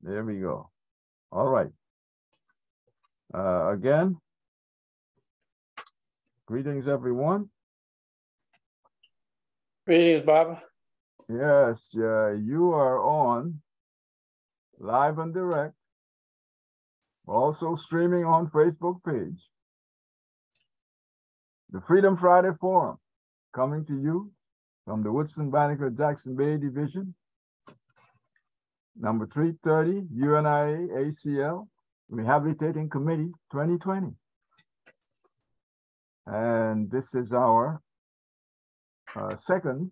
There we go. All right. Again, greetings, everyone. Greetings, Baba. Yes, you are on live and direct, also streaming on Facebook page. The Freedom Friday Forum, coming to you from the Woodson Banneker Jackson Bay Division, number 330, UNIA ACL, Rehabilitating Committee 2020. And this is our second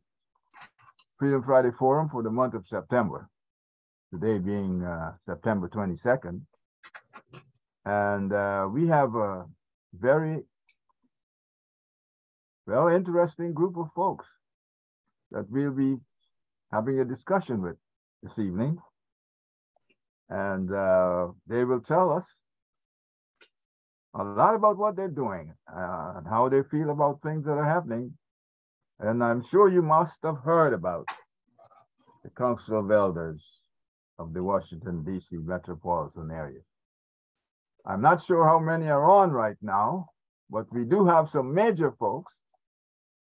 Freedom Friday Forum for the month of September, today being September 22nd. And we have a very, well, interesting group of folks that we'll be having a discussion with this evening. And they will tell us a lot about what they're doing and how they feel about things that are happening. And I'm sure you must have heard about the Council of Elders of the Washington, D.C. metropolitan area. I'm not sure how many are on right now, but we do have some major folks.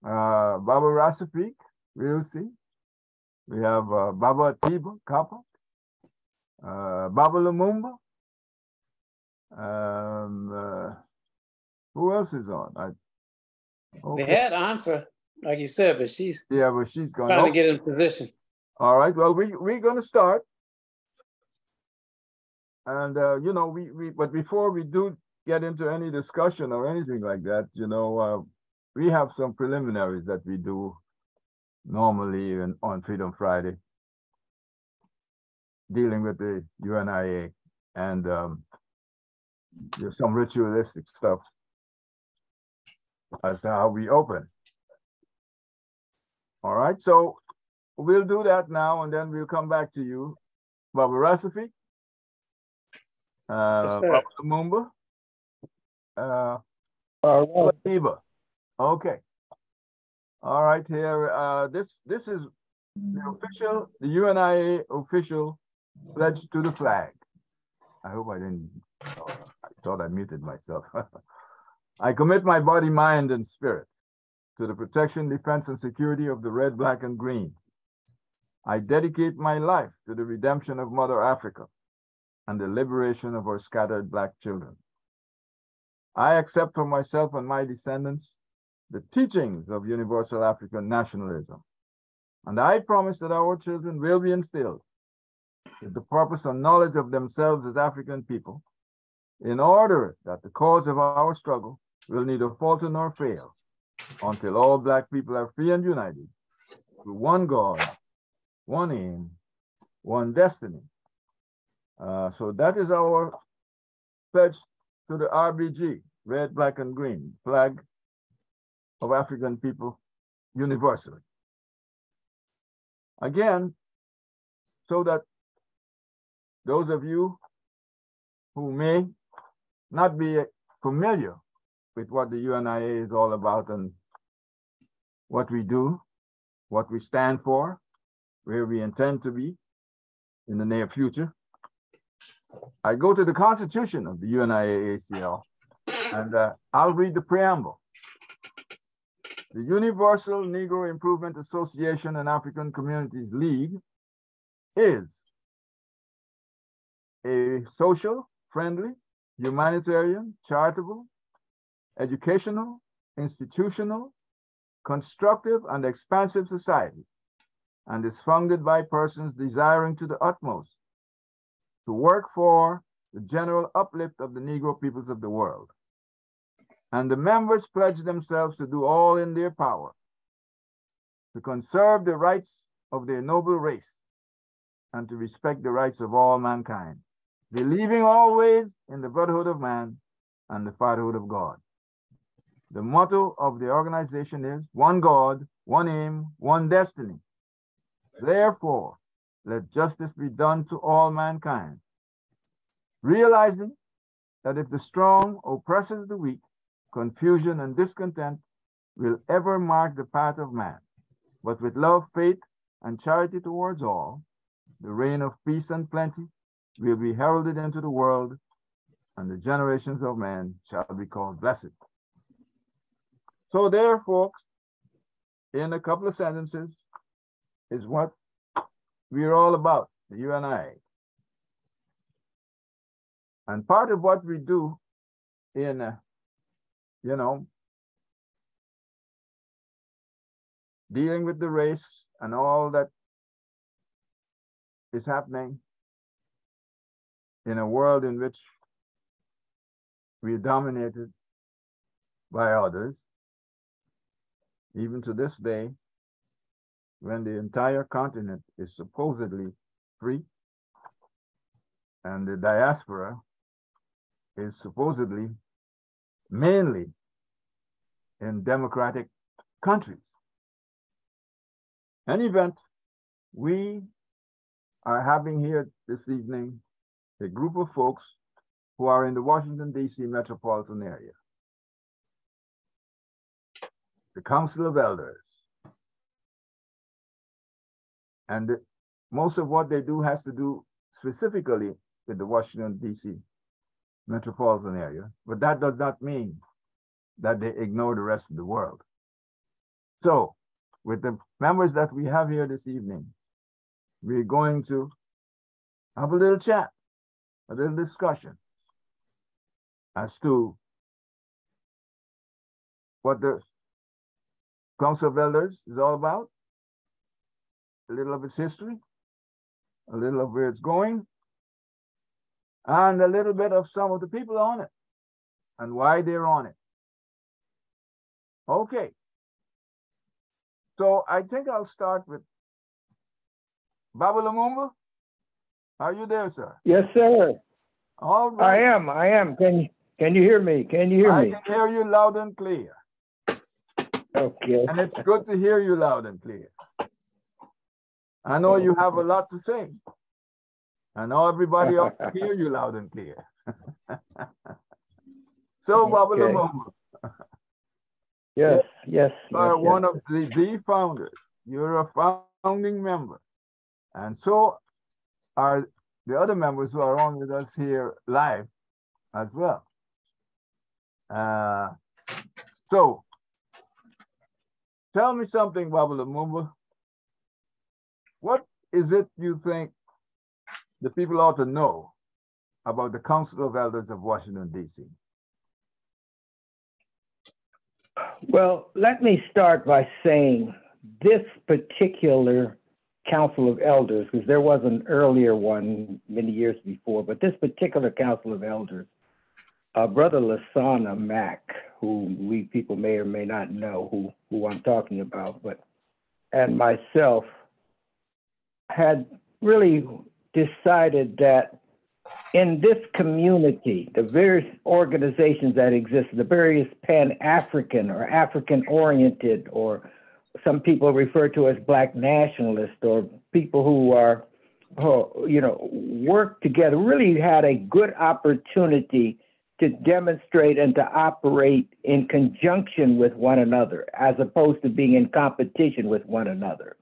Baba Rasafik, we'll see. We have Baba Atiba Kappa, Baba Lumumba. Who else is on? Okay. They had answer, like you said, but she's but she's going trying to get in position. All right. Well, we're going to start, and but before we do get into any discussion or anything like that, we have some preliminaries that we do normally on Freedom Friday, dealing with the UNIA and there's some ritualistic stuff as to how we open. All right, so we'll do that now, and then we'll come back to you, Baba Rasafi, Baba Lumumba, Eva. Okay. All right, here. This is the UNIA official pledge to the flag. I hope I didn't. I thought I muted myself. I commit my body, mind, and spirit to the protection, defense, and security of the red, black, and green. I dedicate my life to the redemption of Mother Africa and the liberation of our scattered Black children. I accept for myself and my descendants the teachings of universal African nationalism, and I promise that our children will be instilled with the purpose and knowledge of themselves as African people, in order that the cause of our struggle will neither falter nor fail until all Black people are free and united through one God, one aim, one destiny. So that is our pledge to the RBG, red, black, and green, flag of African people universally. Again, so that those of you who may not be familiar with what the UNIA is all about and what we do, what we stand for, where we intend to be in the near future, I go to the Constitution of the UNIA ACL, and I'll read the preamble. The Universal Negro Improvement Association and African Communities League is a social, friendly, humanitarian, charitable, educational, institutional, constructive, and expansive society, and is founded by persons desiring to the utmost to work for the general uplift of the Negro peoples of the world. And the members pledge themselves to do all in their power to conserve the rights of their noble race and to respect the rights of all mankind, believing always in the brotherhood of man and the fatherhood of God. The motto of the organization is one God, one aim, one destiny. Therefore, let justice be done to all mankind, realizing that if the strong oppresses the weak, confusion and discontent will ever mark the path of man. But with love, faith, and charity towards all, the reign of peace and plenty will be heralded into the world, and the generations of men shall be called blessed. So there, folks, in a couple of sentences, is what we're all about, you and I. And part of what we do in, dealing with the race and all that is happening in a world in which we are dominated by others, even to this day, when the entire continent is supposedly free and the diaspora is supposedly mainly in democratic countries. In any event, we are having here this evening a group of folks who are in the Washington, D.C. metropolitan area. The Council of Elders. And most of what they do has to do specifically with the Washington, D.C. metropolitan area, but that does not mean that they ignore the rest of the world. So, with the members that we have here this evening, we're going to have a little chat, a little discussion as to what the Council of Elders is all about, a little of its history, a little of where it's going, and a little bit of some of the people on it and why they're on it. Okay. So I think I'll start with Baba Lumumba. Are you there, sir? Yes, sir. All right. I am. Can you hear me? Can you hear me? I can hear you loud and clear. Okay. And it's good to hear you loud and clear. I know you have a lot to say. I know everybody ought to hear you loud and clear. So, Baba Lumumba. Yes. You are one of the founders. You're a founding member. And so are the other members who are on with us here live as well. So, tell me something, Baba Lumumba. What is it you think the people ought to know about the Council of Elders of Washington, D.C.? Well, let me start by saying this particular Council of Elders, because there was an earlier one many years before, but this particular Council of Elders, Brother Lasana Mack, who we people may or may not know who I'm talking about, and myself had really decided that in this community, the various organizations that exist, the various Pan-African or African-oriented, or some people refer to as Black nationalists, or people who are, work together, really had a good opportunity to demonstrate and to operate in conjunction with one another, as opposed to being in competition with one another.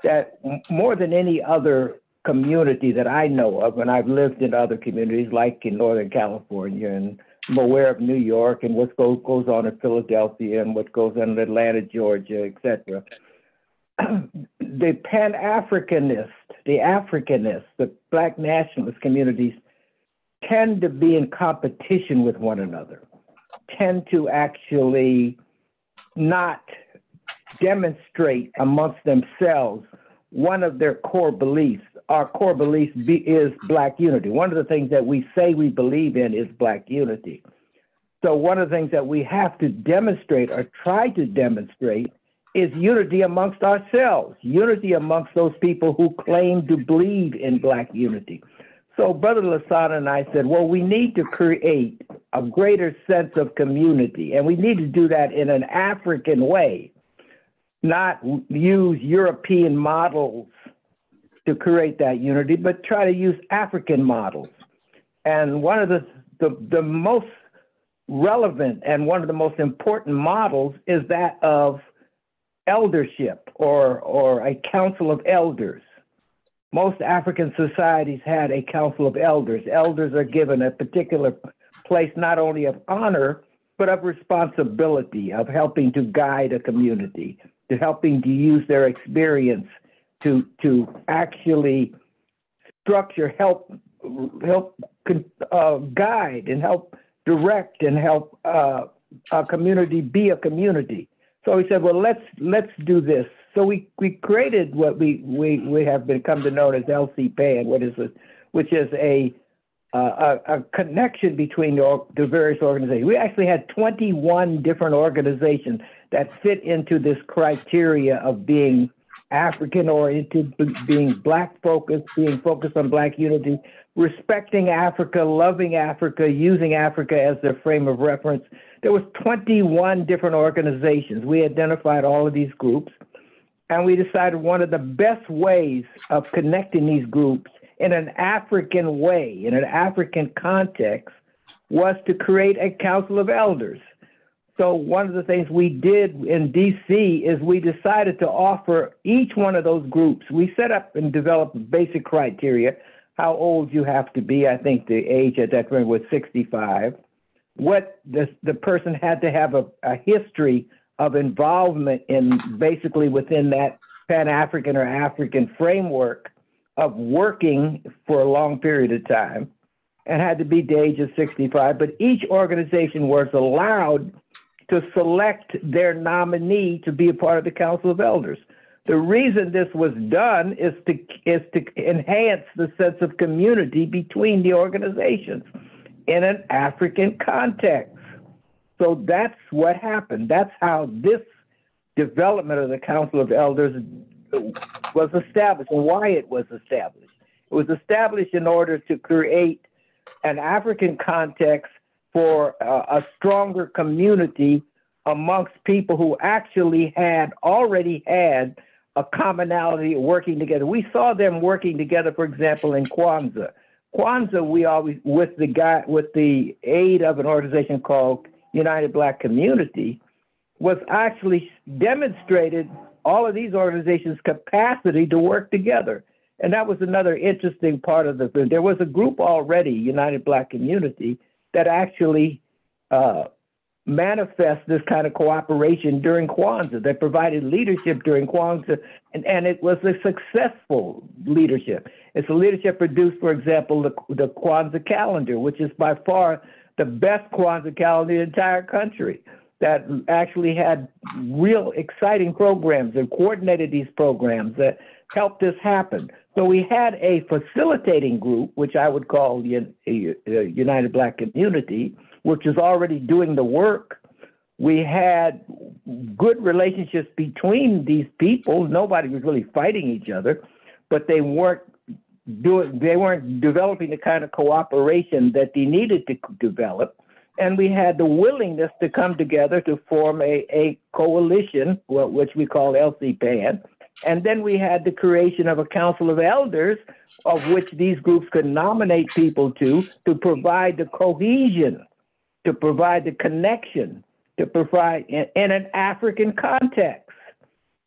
That more than any other community that I know of, and I've lived in other communities like in Northern California, and I'm aware of New York and what goes on in Philadelphia and what goes on in Atlanta, Georgia, etc. The Pan-Africanists, the Africanists, the Black nationalist communities tend to be in competition with one another, tend to actually not demonstrate amongst themselves one of their core beliefs. Our core belief is Black unity. One of the things that we say we believe in is Black unity. So one of the things that we have to demonstrate or try to demonstrate is unity amongst ourselves, unity amongst those people who claim to believe in Black unity. So Brother Lasana and I said, well, we need to create a greater sense of community, and we need to do that in an African way, not use European models to create that unity, but try to use African models. And one of the most relevant and one of the most important models is that of eldership or a council of elders. most African societies had a council of elders. Elders are given a particular place not only of honor, but of responsibility, of helping to guide a community, to helping to use their experience to actually structure, help guide and help direct and help a community be a community. So we said, well, let's do this. So we created what we have become to know as LCPAN, which is a connection between the various organizations. We actually had 21 different organizations that fit into this criteria of being African-oriented, being Black-focused, being focused on Black unity, respecting Africa, loving Africa, using Africa as their frame of reference. There was 21 different organizations. We identified all of these groups, and we decided one of the best ways of connecting these groups in an African way, in an African context, was to create a council of elders. So one of the things we did in DC is we decided to offer each one of those groups. We set up and developed basic criteria, how old you have to be. I think the age at that point was 65. What the person had to have a history of involvement in basically within that Pan-African or African framework of working for a long period of time, and had to be the age of 65. But each organization was allowed to select their nominee to be a part of the Council of Elders. The reason this was done is to enhance the sense of community between the organizations in an African context. So that's what happened. That's how this development of the Council of Elders was established and why it was established. It was established in order to create an African context for a stronger community amongst people who actually already had a commonality of working together. We saw them working together, for example, in Kwanzaa. Kwanzaa, we always, with the aid of an organization called United Black Community, was actually demonstrated all of these organizations' capacity to work together. And that was another interesting part of the, there was a group already, United Black Community, that actually manifest this kind of cooperation during Kwanzaa. They provided leadership during Kwanzaa, and it was a successful leadership. It's a leadership produced, for example, the Kwanzaa calendar, which is by far the best Kwanzaa calendar in the entire country, that actually had real exciting programs and coordinated these programs that helped this happen. So we had a facilitating group, which I would call United Black Community, which is already doing the work. We had good relationships between these people. Nobody was really fighting each other, but they weren't developing the kind of cooperation that they needed to develop. And we had the willingness to come together to form a coalition, which we call LCPAN. And then we had the creation of a council of elders, of which these groups could nominate people to provide the cohesion, to provide the connection, to provide in an African context.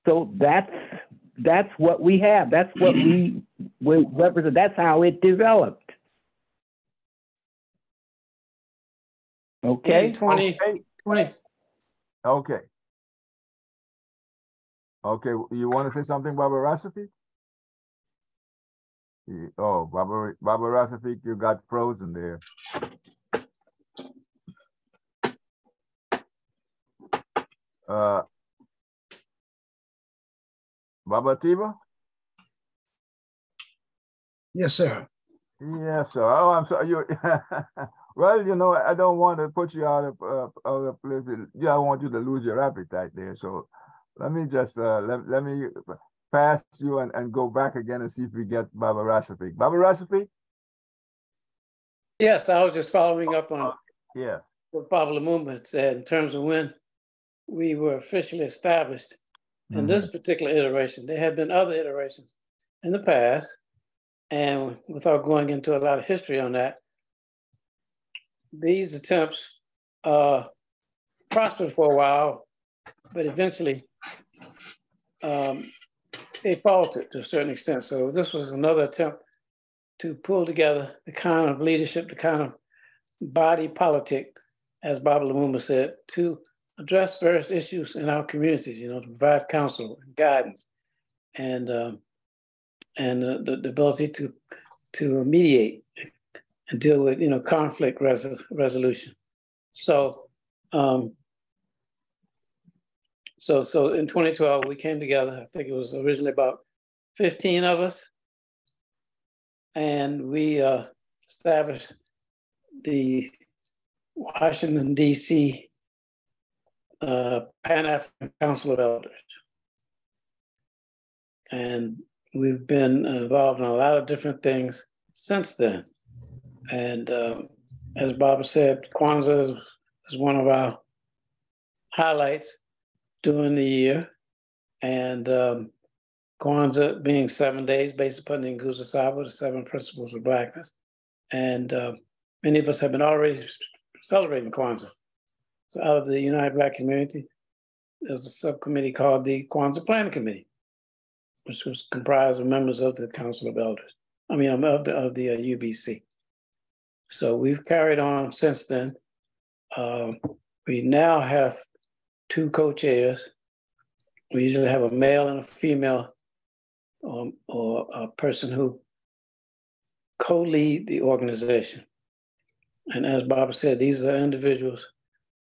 So that's what we have. That's what we represent. That's how it developed. Okay. 2020. Okay. Okay. You want to say something, Baba Rasafi? Oh, Baba Rasafi, you got frozen there. Baba Tiba? Yes, sir. Yes, sir. Oh, I'm sorry. You, well, you know, I don't want to put you out of place. Yeah, I want you to lose your appetite there. So let me just let me pass you and go back again and see if we get Baba Rasafi. Baba Rasafi? Yes, I was just following up on yes. what Pablo Lumumba said in terms of when we were officially established. In this particular iteration, there had been other iterations in the past, and without going into a lot of history on that, these attempts prospered for a while, but eventually they faltered to a certain extent. So this was another attempt to pull together the kind of leadership, the kind of body politic, as Baba Lumumba said, to address various issues in our communities, to provide counsel and guidance and the ability to mediate and deal with, conflict resolution. So, so in 2012, we came together. I think it was originally about 15 of us, and we established the Washington, D.C. Pan-African Council of Elders. And we've been involved in a lot of different things since then. And as Baba said, Kwanzaa is one of our highlights during the year. And Kwanzaa being 7 days based upon the Nguzo Saba, the 7 principles of Blackness. And many of us have been already celebrating Kwanzaa. So out of the United Black Community, there was a subcommittee called the Kwanzaa Planning Committee, which was comprised of members of the Council of Elders. I mean, of the UBC. So we've carried on since then. We now have 2 co-chairs. We usually have a male and a female, or a person who co-lead the organization. And as Baba said, these are individuals,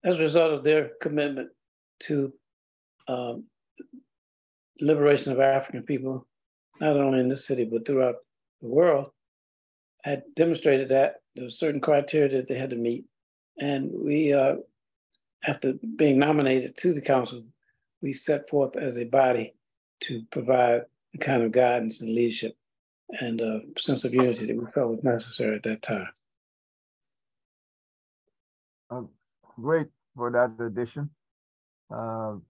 as a result of their commitment to liberation of African people, not only in this city, but throughout the world, had demonstrated that there was certain criteria that they had to meet. And we, after being nominated to the council, we set forth as a body to provide the kind of guidance and leadership and a sense of unity that we felt was necessary at that time. Great for that addition. Now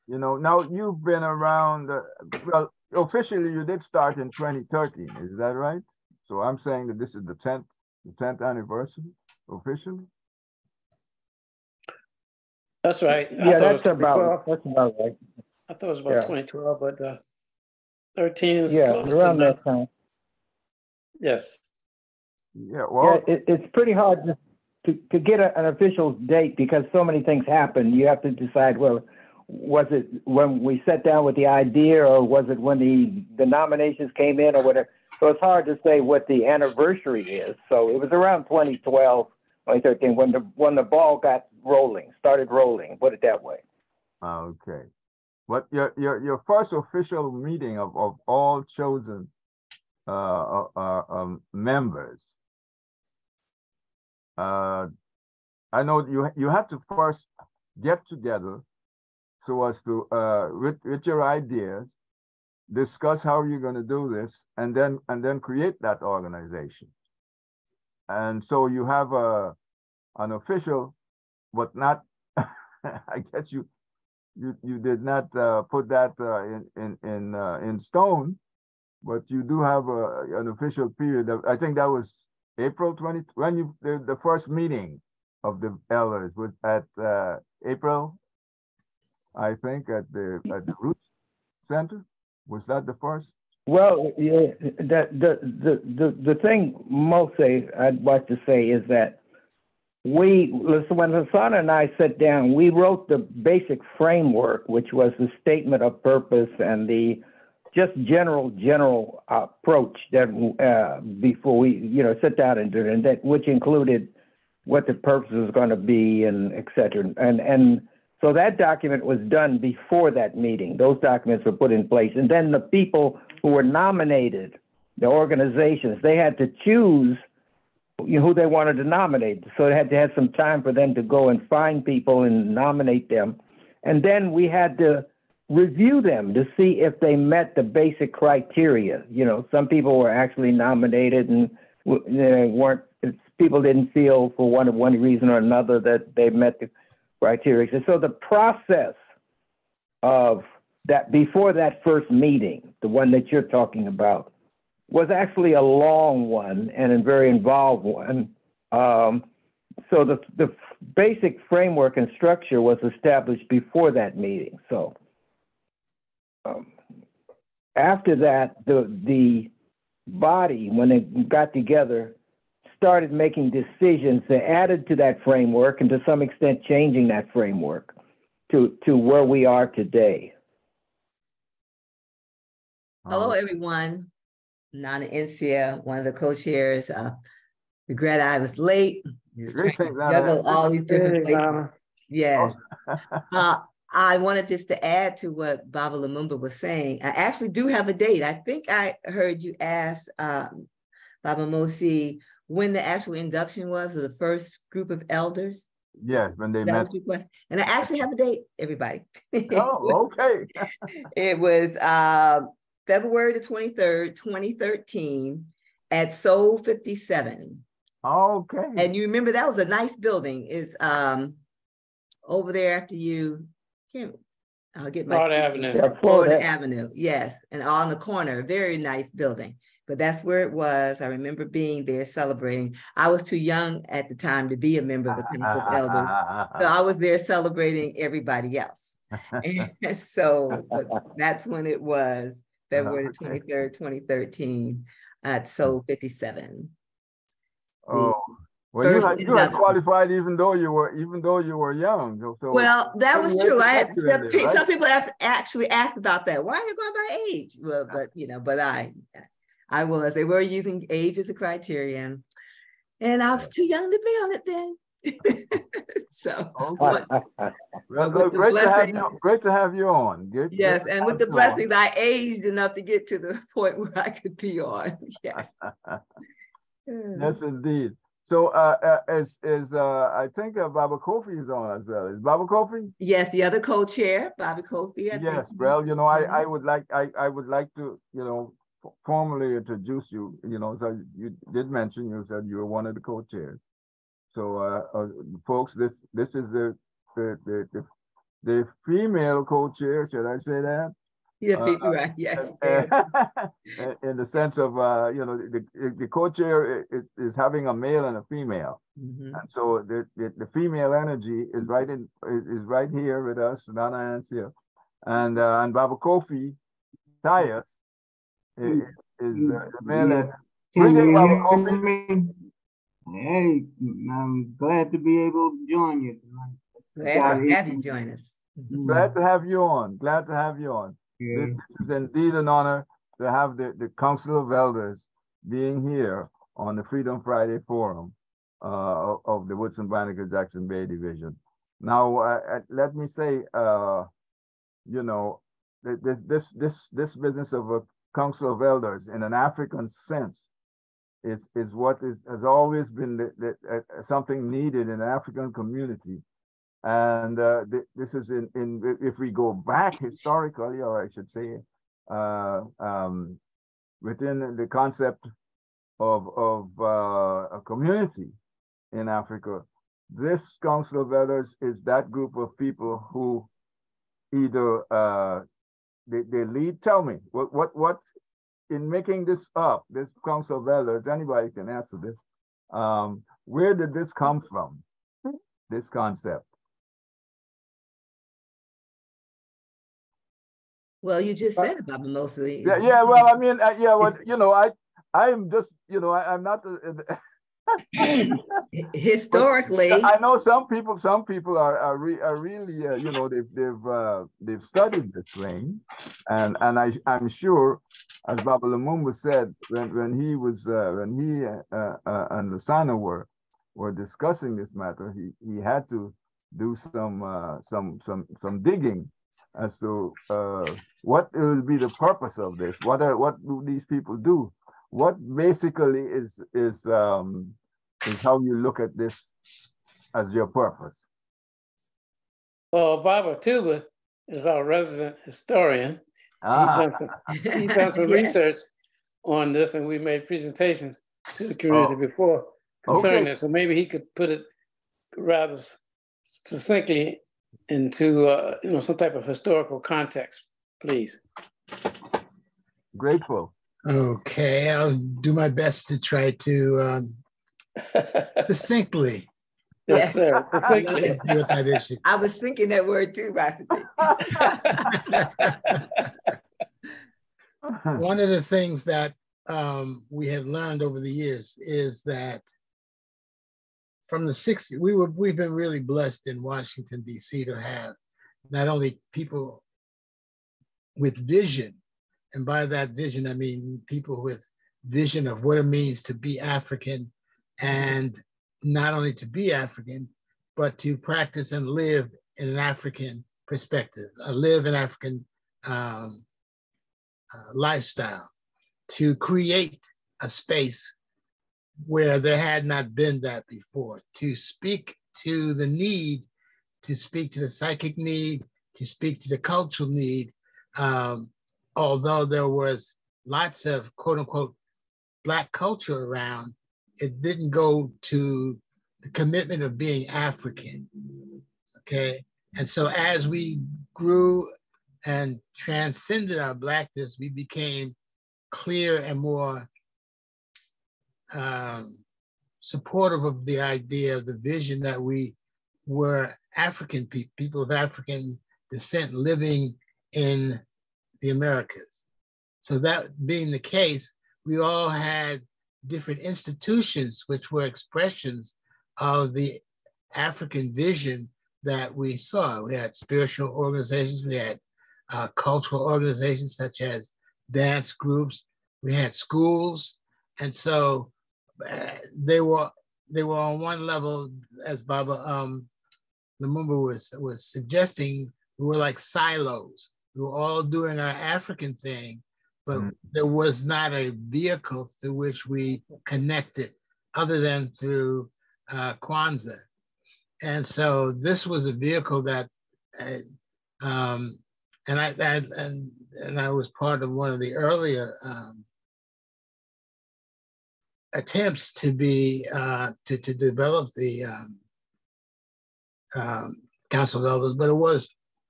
you've been around, well, officially you did start in 2013, is that right? So I'm saying that this is the 10th anniversary, officially? That's right. Yeah, that's about right. I thought it was about 2012, but 13 is close around to that time. Yes. Yeah, well, it's pretty hard to get an official date because so many things happen. You have to decide, well, was it when we sat down with the idea, or was it when the nominations came in, or whatever? So it's hard to say what the anniversary is. So it was around 2012, 2013 when the ball started rolling. Put it that way. Okay. But your first official meeting of all chosen members. I know you have to first get together so as to with your ideas, discuss how you're going to do this, and then create that organization. And so you have an official, but not. I guess you did not put that in stone, but you do have an official period. I think that was April 20 when the first meeting of the elders was at April, I think, at the Roots Center. Was that the first? Well, yeah, the thing mostly I'd like to say is that when Hassan and I sat down, we wrote the basic framework, which was the statement of purpose and the just general approach that before we sit down and do it, and that which included what the purpose was going to be and et cetera. And so that document was done before that meeting. Those documents were put in place. And then the people who were nominated, the organizations, they had to choose who they wanted to nominate. So they had to have some time for them to go and find people and nominate them. And then we had to review them to see if they met the basic criteria. Some people were actually nominated and people didn't feel for one reason or another that they met the criteria. And so the process of that before that first meeting, the one that you're talking about, was actually a long one and a very involved one. So the basic framework and structure was established before that meeting. So after that, the body, when they got together, started making decisions that added to that framework and to some extent changing that framework to where we are today. Hello, everyone. Nana Nsia, one of the co-chairs. Regret I was late. Just trying to juggle all these different places. Yes. I wanted just to add to what Baba Lumumba was saying. I actually do have a date. I think I heard you ask Baba Mosi when the actual induction was of the first group of elders. Yes, when they met. And I actually have a date, everybody. Oh, okay. It was February the 23rd, 2013 at Soul 57. Okay. And you remember that was a nice building. It's over there after you, I'll get my Florida Avenue. Yeah, Florida Avenue, yes. And on the corner, very nice building. But that's where it was. I remember being there celebrating. I was too young at the time to be a member of the Council of Elders. So I was there celebrating everybody else. And so that's when it was, February 23rd, 2013 at Soul 57. Oh, well, you had qualified even though you were young. So well, that was true. I had some people have actually asked about that. Why are you going by age? Well, but you know, but I was. They were using age as a criterion, and I was too young to be on it then. So, okay. Well, great to have you on. Yes, and with the blessings, I aged enough to get to the point where I could be on. Yes. Yes, indeed. So, I think Baba Kofi is on as well. Is Baba Kofi? Yes, the other co-chair, Baba Kofi. Yes. Well, you know, I would like to, you know, formally introduce you. You know, so you did mention you said you were one of the co-chairs. So, folks, this is the female co-chair. Should I say that? Yes, right. Yes. In the sense of you know, the co-chair is having a male and a female, and so the female energy is right here with us, Nana Nsia, and Baba Kofi, Tyus is the male energy. Greeting, Baba Kofi. Hey, I'm glad to be able to join you tonight. Glad to have you join us. Glad to have you on. Glad to have you on. Yeah. This is indeed an honor to have the Council of Elders being here on the Freedom Friday Forum of the Woodson Banneker Jackson Bay Division. Now, let me say, you know, this business of a Council of Elders in an African sense is what has always been something needed in the African community. And this is if we go back historically, or I should say, within the concept of a community in Africa, this Council of Elders is that group of people who either they lead. Tell me what in making this up, this Council of Elders, anybody can answer this. Where did this come from? This concept. Well, you just said it, Baba mostly. Yeah. Well, I mean, well, you know, I am just, you know, I'm not. Historically, I know some people are really, you know, they've studied this thing, and I'm sure, as Baba Lumumba said when he and Lusana were discussing this matter, he had to do some digging as to what will be the purpose of this. What do these people do? What basically is how you look at this as your purpose? Well, Baba Tuba is our resident historian. He's done some research on this, and we made presentations to the community before concerning this. So maybe he could put it rather succinctly into you know, some type of historical context, please. Grateful. Okay, I'll do my best to try to succinctly. Yes, sir. Succinctly. Deal with that issue. I was thinking that word too, Recipe. One of the things that we have learned over the years is that from the 60s, we've been really blessed in Washington, D.C. to have not only people with vision, and by that vision, I mean people with vision of what it means to be African, and not only to be African, but to practice and live in an African perspective, live an African lifestyle, to create a space where there had not been that before, to speak to the need, to speak to the psychic need, to speak to the cultural need. Although there was lots of quote unquote Black culture around, it didn't go to the commitment of being African, okay? And so as we grew and transcended our Blackness, we became clear and more supportive of the idea, of the vision that we were African people of African descent living in the Americas. So that being the case, we all had different institutions which were expressions of the African vision that we saw. We had spiritual organizations, we had cultural organizations such as dance groups, we had schools, and so they were on one level, as Baba Lumumba was suggesting, we were like silos. We were all doing our African thing, but there was not a vehicle through which we connected other than through Kwanzaa. And so this was a vehicle that, and I was part of one of the earlier attempts to be, to develop the Council of Elders, but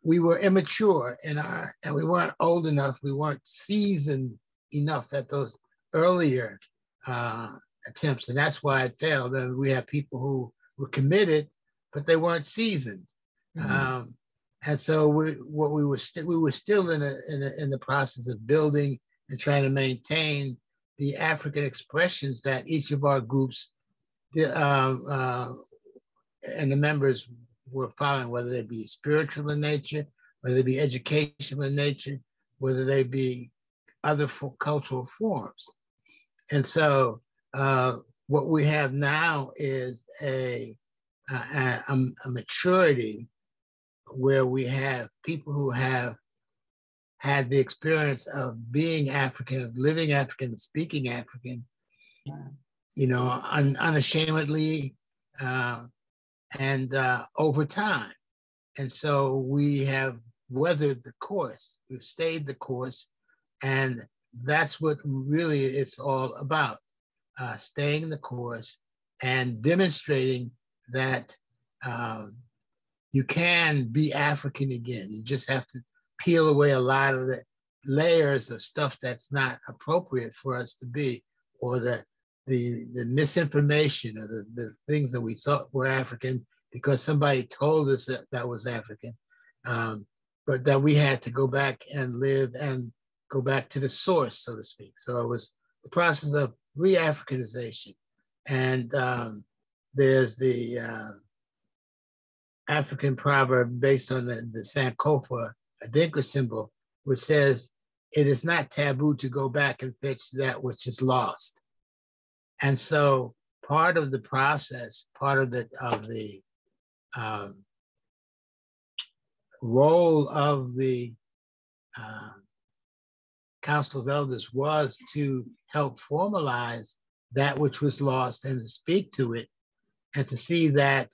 we were immature and we weren't old enough, we weren't seasoned enough at those earlier attempts, and that's why it failed. And we have people who were committed, but they weren't seasoned. And so we were still in the process of building and trying to maintain the African expressions that each of our groups and the members were following, whether they be spiritual in nature, whether they be educational in nature, whether they be other cultural forms. And so what we have now is a maturity where we have people who have had the experience of being African, of living African, of speaking African, you know, unashamedly, and over time. And so we have weathered the course, we've stayed the course, and that's what really it's all about, staying the course and demonstrating that you can be African again. You just have to peel away a lot of the layers of stuff that's not appropriate for us to be, or the misinformation, or the things that we thought were African because somebody told us that was African, but that we had to go back and live and go back to the source, so to speak. So it was the process of re-Africanization. And there's the African proverb based on the Sankofa Adinkra symbol, which says, it is not taboo to go back and fetch that which is lost. And so part of the process, part of the role of the Council of Elders was to help formalize that which was lost and to speak to it, and to see that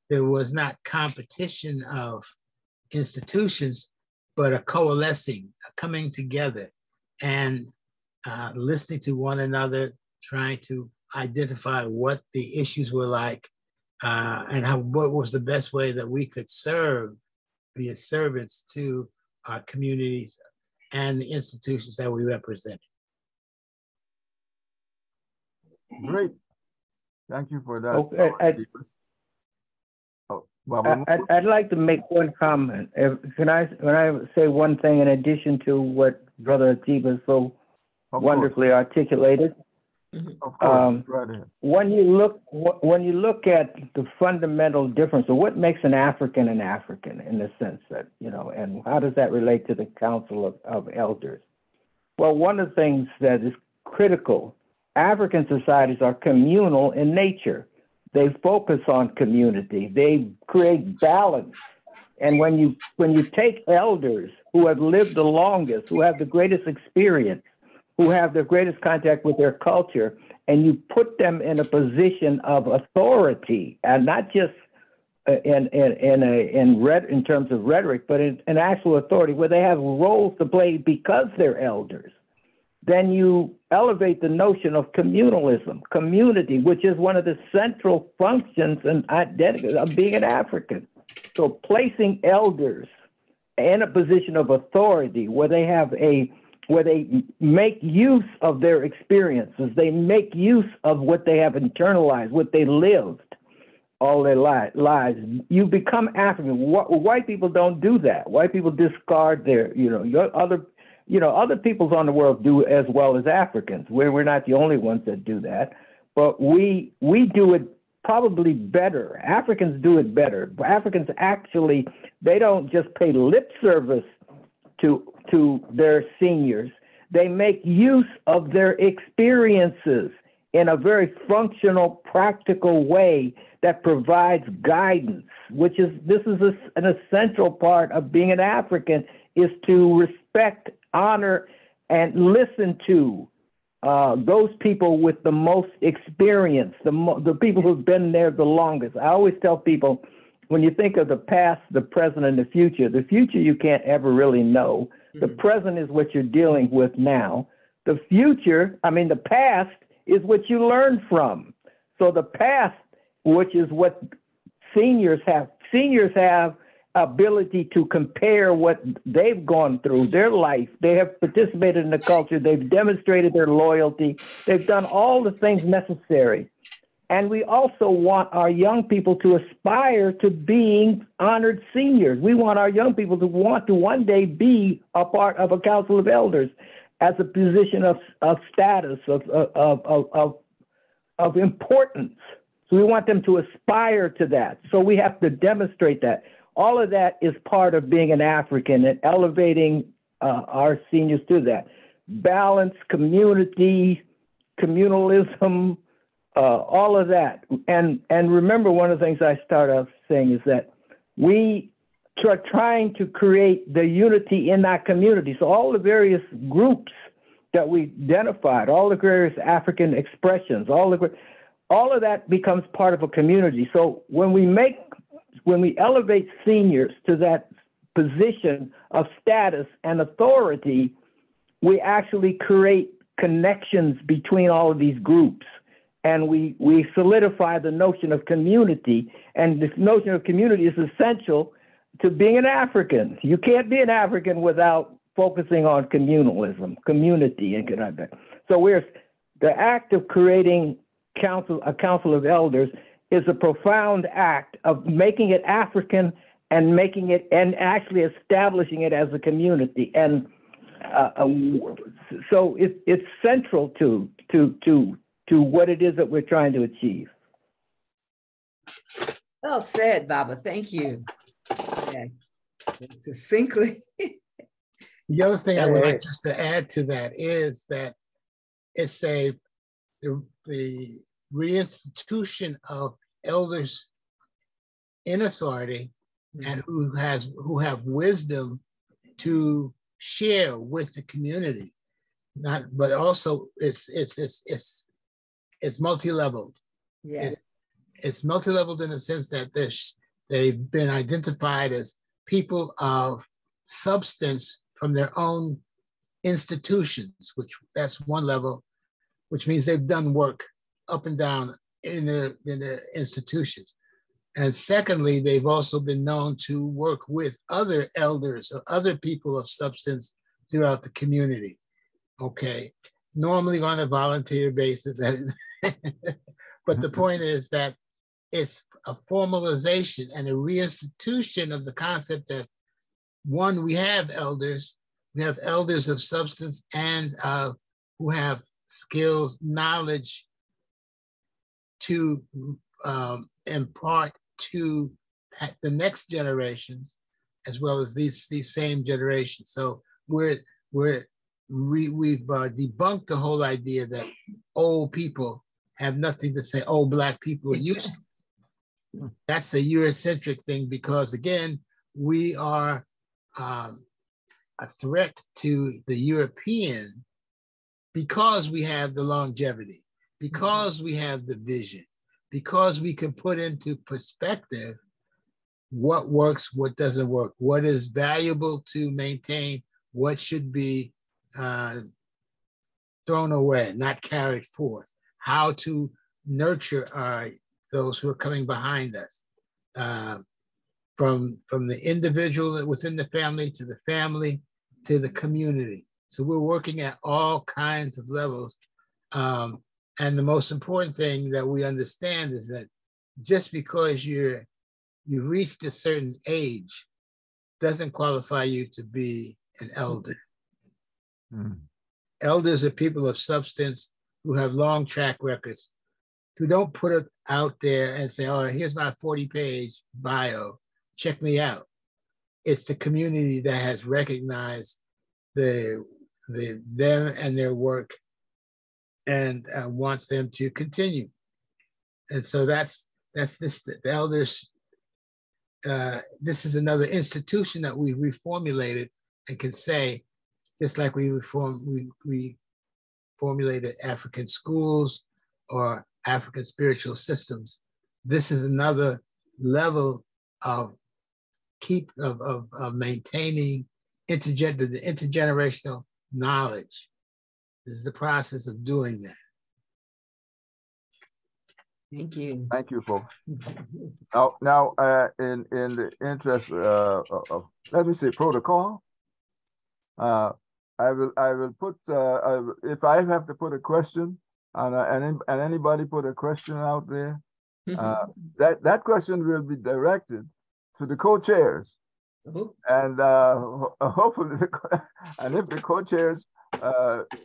there was not competition of institutions, but a coalescing, a coming together, and listening to one another, trying to identify what the issues were like, and what was the best way that we could serve, be a servants to our communities and the institutions that we represent. Great. Thank you for that. Okay, I'd like to make one comment. Can I say one thing in addition to what Brother Atiba so wonderfully articulated. Of course. When you look at the fundamental difference of what makes an African in the sense that, and how does that relate to the Council of Elders? Well, one of the things that is critical, African societies are communal in nature. They focus on community. They create balance. And when you take elders who have lived the longest, who have the greatest experience, who have the greatest contact with their culture, and you put them in a position of authority, and not just in terms of rhetoric, but in actual authority, where they have roles to play because they're elders, then you elevate the notion of communalism, community, which is one of the central functions and identity of being an African. So placing elders in a position of authority where they make use of their experiences, they make use of what they have internalized, what they lived all their lives. You become African. White people don't do that. White people discard their, other peoples on the world do as well as Africans. We're not the only ones that do that, but we do it probably better. Africans do it better. Africans actually, they don't just pay lip service to their seniors. They make use of their experiences in a very functional, practical way that provides guidance, this is an essential part of being an African, is to respect, honor, and listen to those people with the most experience, the people who've been there the longest. I always tell people, when you think of the past, the present, and the future you can't ever really know. The present is what you're dealing with now. The past is what you learn from. So the past, which is what seniors have ability to compare what they've gone through, their life. They have participated in the culture. They've demonstrated their loyalty. They've done all the things necessary. And we also want our young people to aspire to being honored seniors. We want our young people to want to one day be a part of a council of elders as a position of status, of importance. So we want them to aspire to that. So we have to demonstrate that. All of that is part of being an African and elevating our seniors to that. Balance, community, communalism, all of that. And remember, one of the things I start off saying is that we are trying to create the unity in that community. So all the various groups that we identified, all the various African expressions, all of that becomes part of a community. So when we elevate seniors to that position of status and authority, we actually create connections between all of these groups. And we solidify the notion of community. And this notion of community is essential to being an African. You can't be an African without focusing on communalism, community. So the act of creating a council of elders is a profound act of making it African and actually establishing it as a community. And so it's central to what it is that we're trying to achieve. Well said, Baba. Thank you. Yeah. Succinctly. The other thing I would like just to add to that is that it's the reinstitution of elders in authority and who have wisdom to share with the community. But also it's multi-leveled. Yes. It's multi-leveled in the sense that they've been identified as people of substance from their own institutions, which that's one level, which means they've done work up and down in their institutions. And secondly, they've also been known to work with other elders or other people of substance throughout the community. Okay, normally on a volunteer basis. But the point is that it's a formalization and a reinstitution of the concept that, one, we have elders, We have elders of substance and who have skills, knowledge to impart to the next generations, as well as these same generations. So we've debunked the whole idea that old people have nothing to say. Old Black people are useless. That's a Eurocentric thing, because again, we are a threat to the European because we have the longevity, because we have the vision, because we can put into perspective what works, what doesn't work, what is valuable to maintain, what should be thrown away, not carried forth, how to nurture those who are coming behind us, from the individual within the family to the community. So we're working at all kinds of levels. And the most important thing that we understand is that just because you've reached a certain age doesn't qualify you to be an elder. Mm. Elders are people of substance who have long track records, who don't put it out there and say, oh, here's my 40-page bio, check me out. It's the community that has recognized them and their work and wants them to continue. And so that's this, the elders, this is another institution that we reformulated and can say, just like we formulated African schools or African spiritual systems, this is another level of maintaining the intergenerational knowledge. This is the process of doing that. Thank you. Thank you, folks. Now, in the interest of, let me say, protocol, I will put, if I have to put a question, and anybody put a question out there, that question will be directed to the co-chairs. And hopefully, and if the co-chairs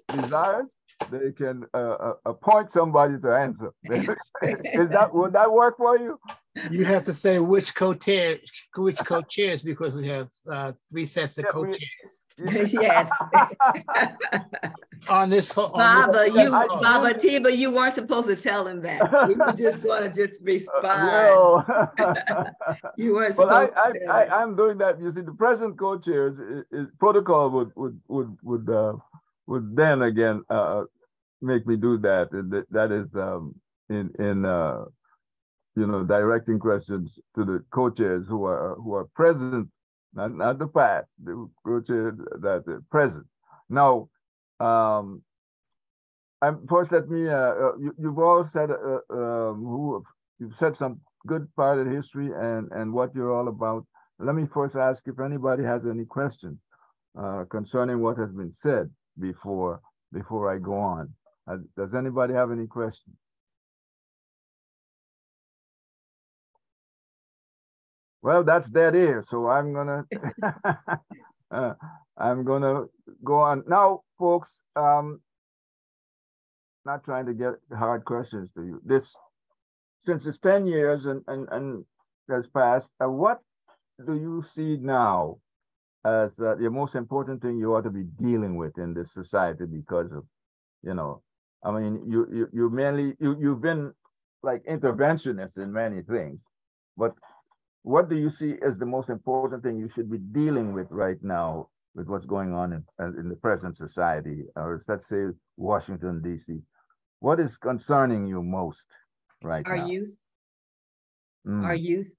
desires, they can appoint somebody to answer. Would that work for you? You have to say which co-chairs, because we have 3 sets of co-chairs. Yes. on this Baba, Tiba, you weren't supposed to tell him that. We were just going to just respond. No. You weren't supposed to. I'm doing that. You see, the present co-chairs protocol would then again make me do that. And that is directing questions to the co-chairs who are present, not the past, the co-chairs that are present. Now, first let me, you've all said, you've said some good part of history and what you're all about. Let me first ask if anybody has any questions concerning what has been said before I go on. Does anybody have any questions? Well, that's dead air, so I'm gonna go on now, folks. Not trying to get hard questions to you. Since it's 10 years and has passed, what do you see now as the most important thing you ought to be dealing with in this society? Because of, I mean, you've been like interventionist in many things, but what do you see as the most important thing you should be dealing with right now with what's going on in the present society, or let's say Washington, D.C.? What is concerning you most right now? Our youth,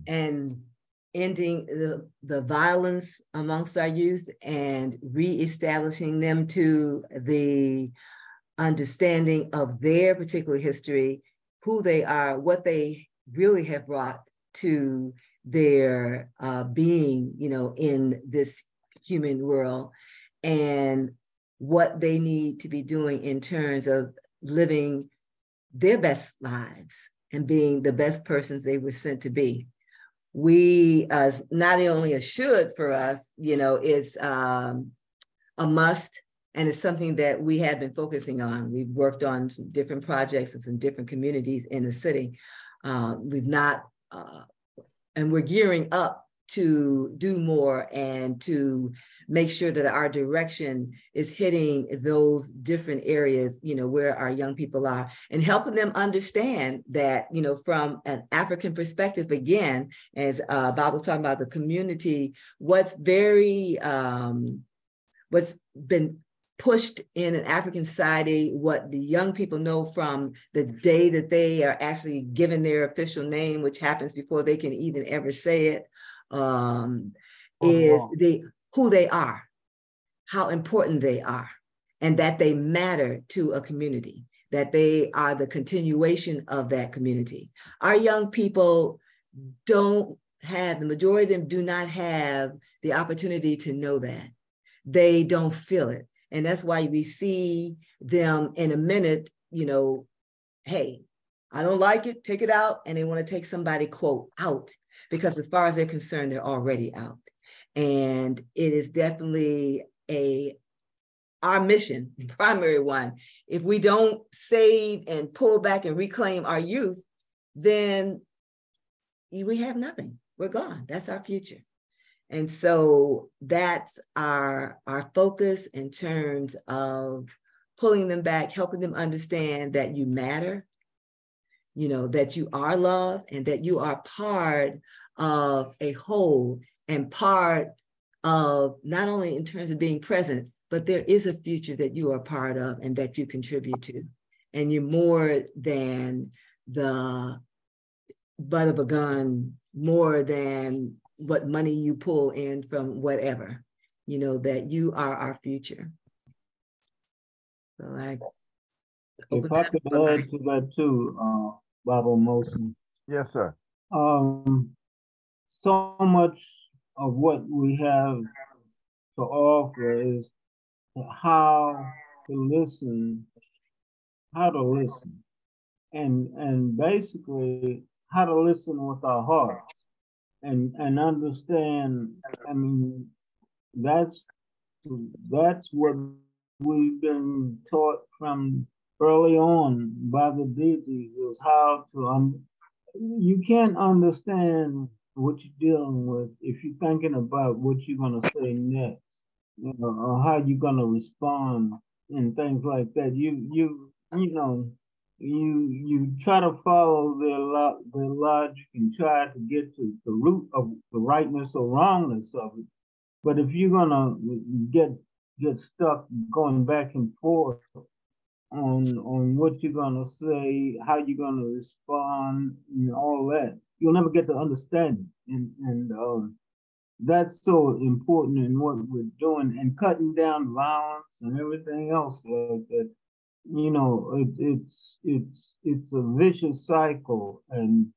and ending the violence amongst our youth and reestablishing them to the understanding of their particular history, who they are, what they really have brought to their being, in this human world, and what they need to be doing in terms of living their best lives and being the best persons they were sent to be. we not only a should for us, it's a must, and it's something that we have been focusing on. We've worked on some different projects in some different communities in the city. And we're gearing up to do more and to make sure that our direction is hitting those different areas, where our young people are, and helping them understand that, from an African perspective, again, as Bob was talking about the community, what's been pushed in an African society, what the young people know from the day that they are actually given their official name, which happens before they can even ever say it, is who they are, how important they are, and that they matter to a community, that they are the continuation of that community. Our young people the majority of them do not have the opportunity to know that. They don't feel it. And that's why we see them in a minute, hey, I don't like it, take it out. And they want to take somebody, quote, out, because as far as they're concerned, they're already out. And it is definitely our mission, primary one. If we don't save and pull back and reclaim our youth, then we have nothing. We're gone. That's our future. And so that's our focus in terms of pulling them back, helping them understand that you matter, that you are loved, and that you are part of a whole, and part of not only in terms of being present, but there is a future that you are part of and that you contribute to. And you're more than the butt of a gun, more than what money you pull in from whatever, that you are our future. So if I could add to that too, Baba Mosin. Yes, sir. So much of what we have to offer is how to listen, and basically how to listen with our hearts. And understand, that's what we've been taught from early on by the deities, is how to, you can't understand what you're dealing with if you're thinking about what you're gonna say next, or how you're gonna respond and things like that. You try to follow their logic and try to get to the root of the rightness or wrongness of it. But if you're gonna get stuck going back and forth on what you're gonna say, how you're gonna respond, and all that, you'll never get to understand it. And that's so important in what we're doing, and cutting down violence and everything else like that. It's a vicious cycle, and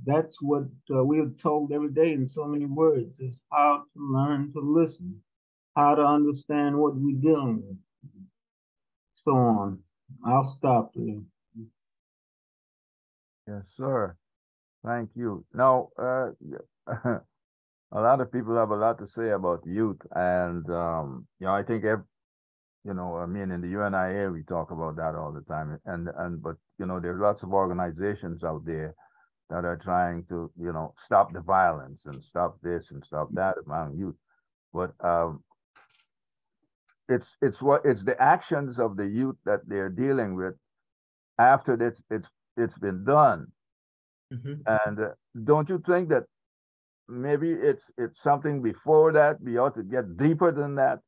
that's what we're told every day in so many words, is how to learn to listen, how to understand what we're dealing with, so on. I'll stop there. Yes, sir. Thank you. Now, a lot of people have a lot to say about youth, and I think in the UNIA we talk about that all the time, but there's lots of organizations out there that are trying to stop the violence and stop this and stop that among youth, but it's the actions of the youth that they're dealing with after it's been done. Mm-hmm. And don't you think that maybe it's something before that? We ought to get deeper than that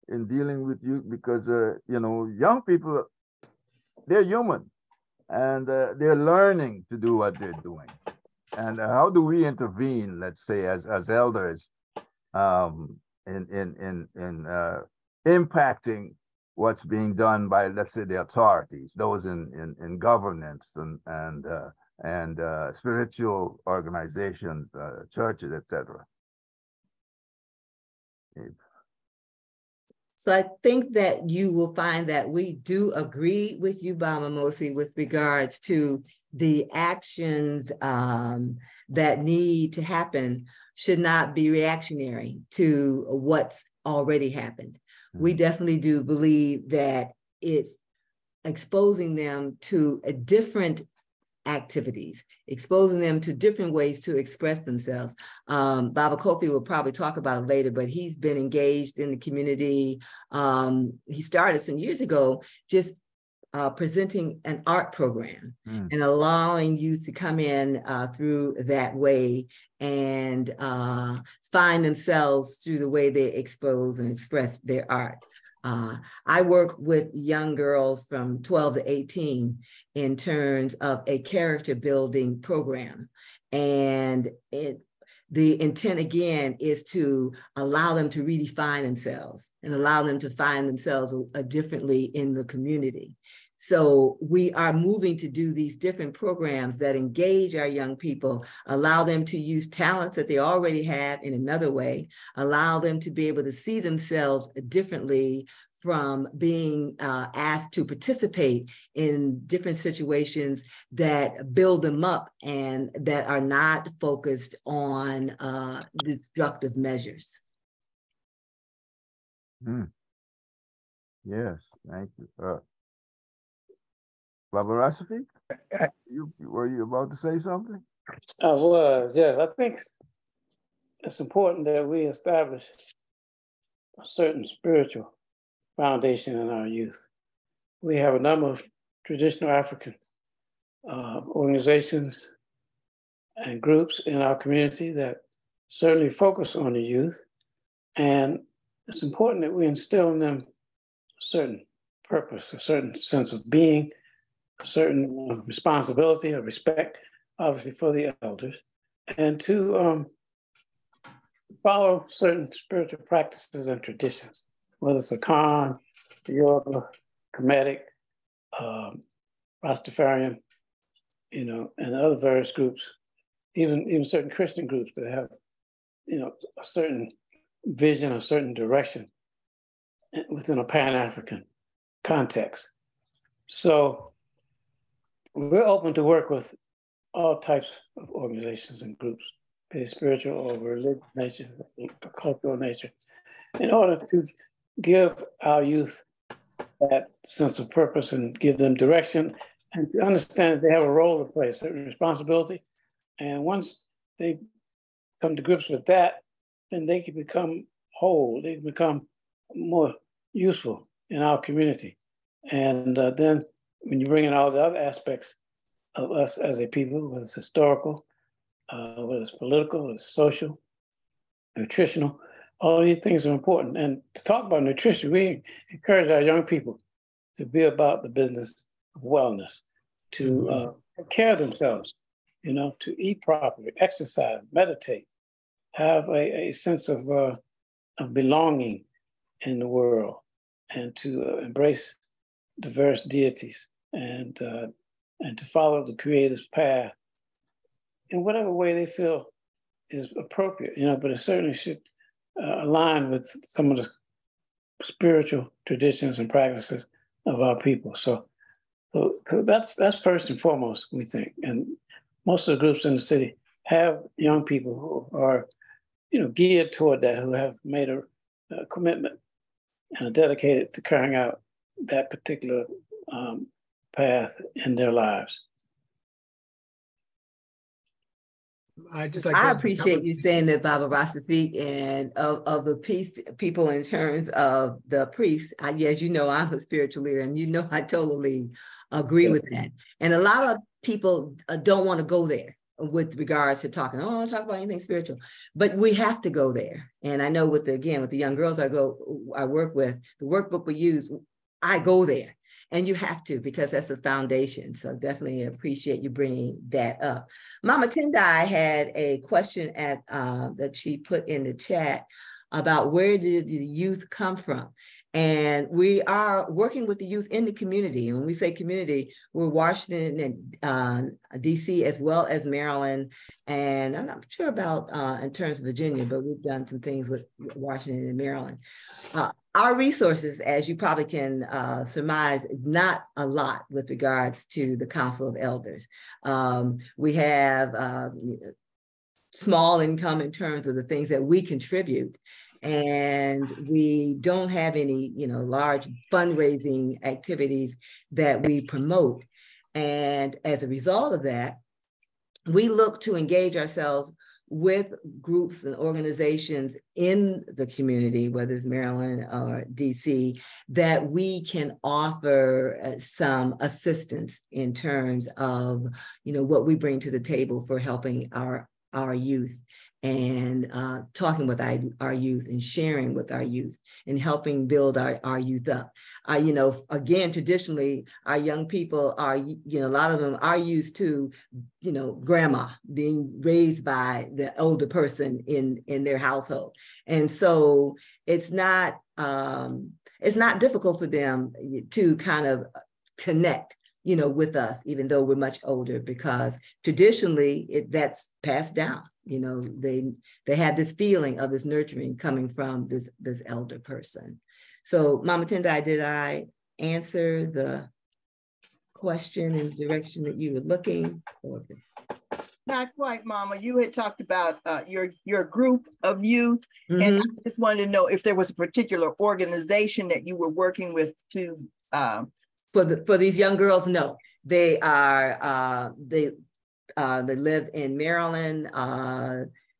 in dealing with youth, because young people, they're human, and they're learning to do what they're doing. And how do we intervene, let's say, as elders, in impacting what's being done by, let's say, the authorities, those in governance and spiritual organizations, churches, etc. So I think that you will find that we do agree with you, Baba Mosi, with regards to the actions that need to happen should not be reactionary to what's already happened. We definitely do believe that it's exposing them to a different activities, exposing them to different ways to express themselves. Baba Kofi will probably talk about it later, but he's been engaged in the community. He started some years ago just presenting an art program and allowing youth to come in through that way and find themselves through the way they expose and express their art. I work with young girls from 12 to 18 in terms of a character building program. And the intent again is to allow them to redefine themselves and allow them to find themselves differently in the community. So we are moving to do these different programs that engage our young people, allow them to use talents that they already have in another way, allow them to be able to see themselves differently from being asked to participate in different situations that build them up and that are not focused on destructive measures. Yes, thank you. Baba Rasafi, were you about to say something? I was, yes. I think it's important that we establish a certain spiritual foundation in our youth. We have a number of traditional African organizations and groups in our community that certainly focus on the youth. And it's important that we instill in them a certain purpose, a certain sense of being, a certain responsibility, a respect, obviously, for the elders, and to follow certain spiritual practices and traditions, whether it's a Khan, yoga, Kemetic, Rastafarian, and other various groups, even certain Christian groups that have, a certain vision, a certain direction within a Pan-African context. So we're open to work with all types of organizations and groups, be it spiritual or religious nature, cultural nature, in order to give our youth that sense of purpose and give them direction and to understand that they have a role to play, a certain responsibility. And once they come to grips with that, then they can become whole, they can become more useful in our community. And then when you bring in all the other aspects of us as a people, whether it's historical, whether it's political, whether it's social, nutritional, all of these things are important. And to talk about nutrition, we encourage our young people to be about the business of wellness, to take care of themselves, to eat properly, exercise, meditate, have a sense of belonging in the world, and to embrace diverse deities and to follow the Creator's path in whatever way they feel is appropriate, but it certainly should align with some of the spiritual traditions and practices of our people. So that's first and foremost, we think. And most of the groups in the city have young people who are, geared toward that, who have made a commitment and are dedicated to carrying out that particular path in their lives. I appreciate you saying that, Baba Rasafi, and of the peace people in terms of the priests. As you know, I'm a spiritual leader, and I totally agree with that. And a lot of people don't want to go there with regards to talking. I don't want to talk about anything spiritual, but we have to go there. And I know with the young girls I work with, the workbook we use, I go there. And you have to, because that's a foundation. So definitely appreciate you bringing that up. Mama Tendai had a question that she put in the chat about where did the youth come from? And we are working with the youth in the community. And when we say community, we're Washington and DC, as well as Maryland. And I'm not sure about in terms of Virginia, but we've done some things with Washington and Maryland. Our resources, as you probably can surmise, not a lot with regards to the Council of Elders. We have small income in terms of the things that we contribute. And we don't have any, large fundraising activities that we promote. And as a result of that, we look to engage ourselves with groups and organizations in the community, whether it's Maryland or DC, that we can offer some assistance in terms of, what we bring to the table for helping our youth, and talking with our youth and sharing with our youth and helping build our youth up. Again, traditionally, our young people are, a lot of them are used to, grandma being raised by the older person in their household. And so it's not difficult for them to kind of connect with us, even though we're much older, because traditionally that's passed down. They have this feeling of this nurturing coming from this elder person. So Mama Tendai, did I answer the question in the direction that you were looking for? Not quite, Mama. You had talked about your group of youth, and I just wanted to know if there was a particular organization that you were working with to for these young girls. No, they are they live in Maryland,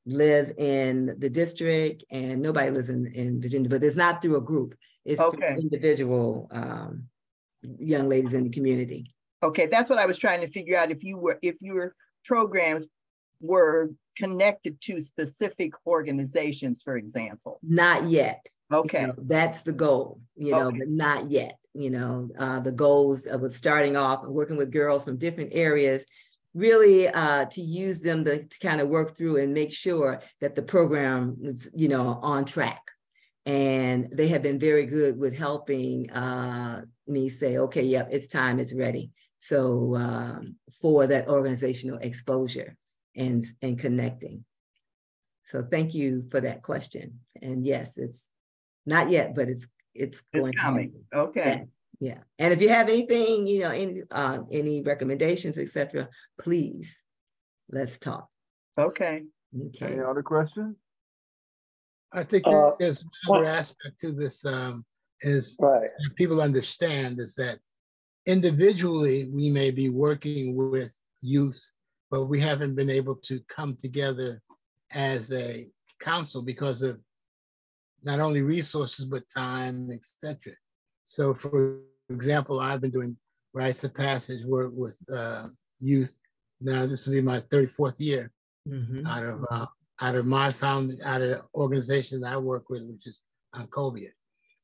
live in the district, and nobody lives in Virginia, but it's not through a group. It's for individual young ladies in the community. Okay, that's what I was trying to figure out, if your programs were connected to specific organizations, for example. Not yet. Okay. That's the goal, but not yet. The goals of starting off working with girls from different areas, really to use them to kind of work through and make sure that the program is, on track. And they have been very good with helping me say, okay, yep, it's time, it's ready. So for that organizational exposure and connecting. So thank you for that question. And yes, it's not yet, but it's going coming. Okay. Yeah. And if you have anything, any recommendations, etc., please, let's talk. Okay. Any other questions? I think there's another aspect to this is that people understand is that individually we may be working with youth, but we haven't been able to come together as a council because of not only resources, but time, etc. So for example, I've been doing rites of passage work with youth. Now this will be my 34th year out of the organization that I work with, which is Ancobia.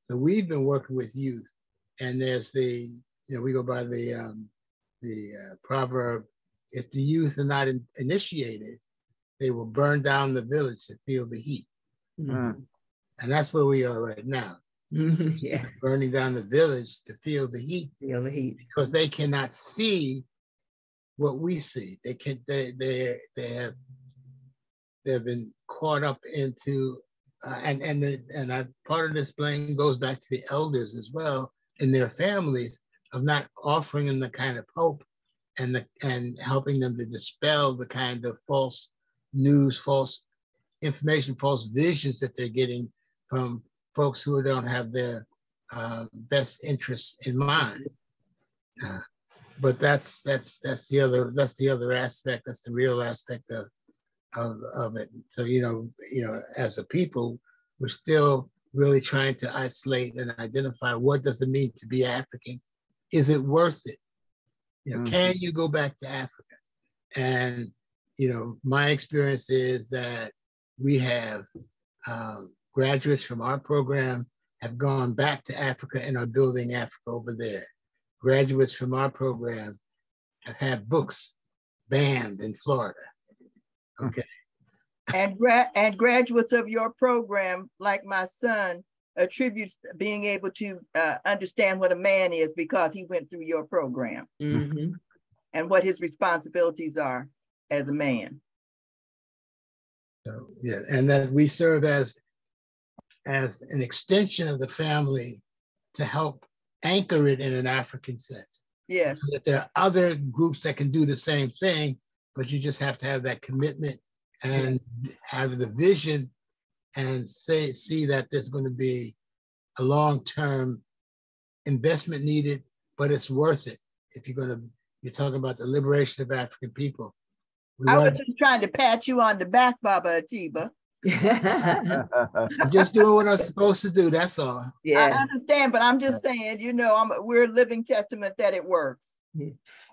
So we've been working with youth, and there's we go by the proverb: if the youth are not initiated, they will burn down the village to feel the heat. And that's where we are right now. Yeah. Burning down the village to feel the heat. Feel the heat. Because they cannot see what we see. They have been caught up into and part of this blame goes back to the elders as well in their families of not offering them the kind of hope and helping them to dispel the kind of false news, false information, false visions that they're getting from folks who don't have their best interests in mind. But that's the other aspect. That's the real aspect of it. So as a people, we're still really trying to isolate and identify what does it mean to be African. Is it worth it? Can you go back to Africa? And my experience is that we have graduates from our program have gone back to Africa and are building Africa over there. Graduates from our program have had books banned in Florida. Okay. And graduates of your program, like my son, attributes being able to understand what a man is because he went through your program and what his responsibilities are as a man. So, yeah, and that we serve as an extension of the family to help anchor it in an African sense. Yes. So that there are other groups that can do the same thing, but you just have to have that commitment and have the vision and see that there's going to be a long-term investment needed, but it's worth it. If you're talking about the liberation of African people. I was just trying to pat you on the back, Baba Atiba. I'm just doing what I'm supposed to do. That's all. Yeah, I understand, but I'm just saying, we're a living testament that it works. Yeah.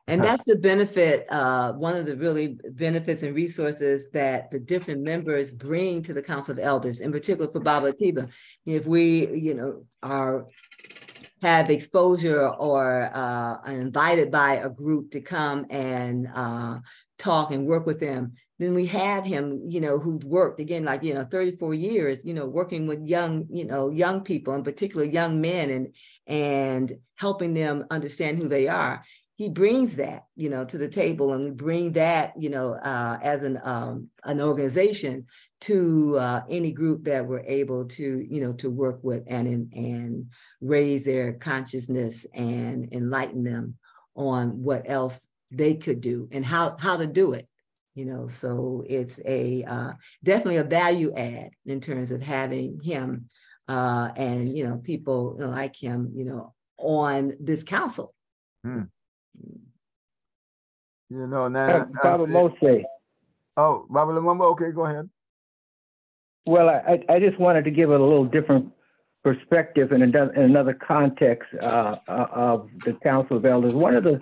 And that's the benefit, one of the really benefits and resources that the different members bring to the Council of Elders, in particular for Baba Atiba. If we, have exposure or are invited by a group to come and talk and work with them, then we have him, who's worked again, 34 years, working with young people, in particular young men, and helping them understand who they are. He brings that, to the table, and we bring that, as an organization to any group that we're able to, to work with and raise their consciousness and enlighten them on what else they could do and how to do it. So it's definitely a value add in terms of having him and, people like him, on this council. Now, Baba Mose. Oh, Baba Lumumba, okay, go ahead. Well, I just wanted to give it a little different perspective and another context of the Council of Elders. One of the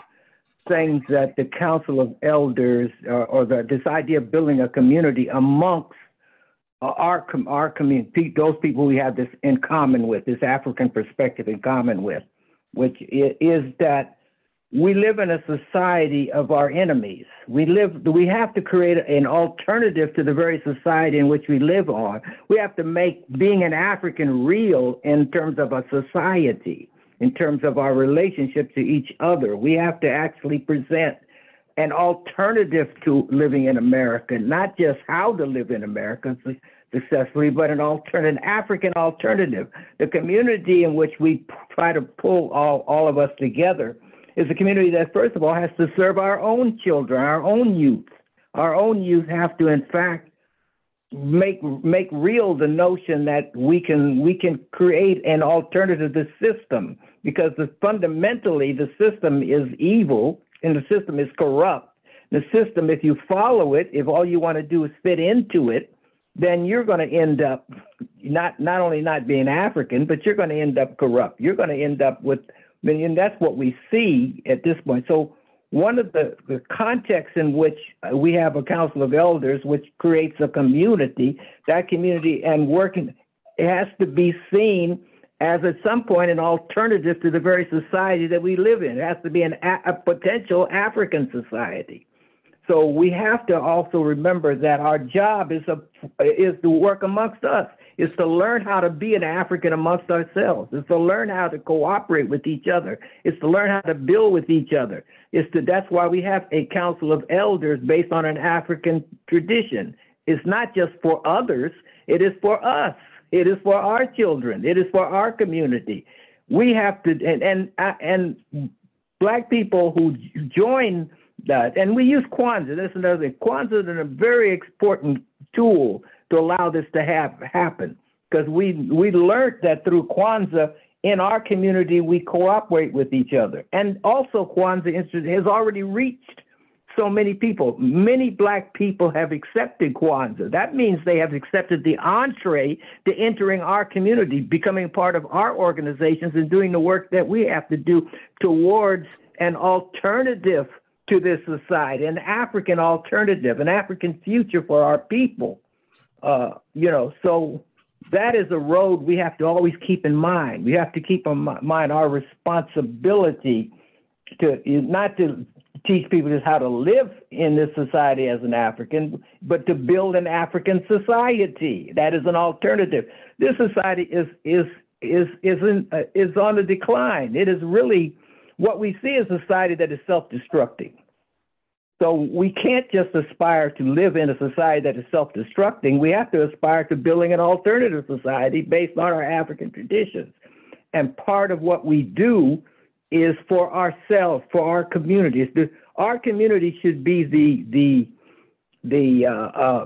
things that the Council of Elders, this idea of building a community amongst our community, those people we have this in common with, this African perspective in common with, which is that we live in a society of our enemies. We have to create an alternative to the very society in which we live on. We have to make being an African real in terms of a society, in terms of our relationship to each other. We have to actually present an alternative to living in America, not just how to live in America successfully, but an African alternative. The community in which we try to pull all of us together is a community that, first of all, has to serve our own children, our own youth. Our own youth have to, in fact, make real the notion that we can create an alternative to the system, because fundamentally the system is evil and the system is corrupt. The system, if you follow it, if all you want to do is fit into it, then you're going to end up not only not being African, but you're going to end up corrupt. You're going to end up with, and that's what we see at this point. So one of the contexts in which we have a Council of Elders, which creates a community, that community and working, it has to be seen as at some point an alternative to the very society that we live in. It has to be a potential African society. So we have to also remember that our job is to work amongst us, is to learn how to be an African amongst ourselves, is to learn how to cooperate with each other, is to learn how to build with each other. That's why we have a Council of Elders based on an African tradition. It's not just for others, it is for us. It is for our children. It is for our community. We have to, and Black people who join that, and we use Kwanzaa. That's another thing. Kwanzaa is a very important tool to allow this to happen, because we learned that through Kwanzaa in our community we cooperate with each other, and also Kwanzaa has already reached so many people. Many Black people have accepted Kwanzaa. That means they have accepted the entree to entering our community, becoming part of our organizations, and doing the work that we have to do towards an alternative to this society, an African alternative, an African future for our people. So that is a road we have to always keep in mind. We have to keep in mind our responsibility to not to teach people just how to live in this society as an African, but to build an African society that is an alternative. This society is is on the decline. It is really what we see is a society that is self-destructing. So we can't just aspire to live in a society that is self-destructing. We have to aspire to building an alternative society based on our African traditions. And part of what we do is for ourselves, for our communities. Our community should be the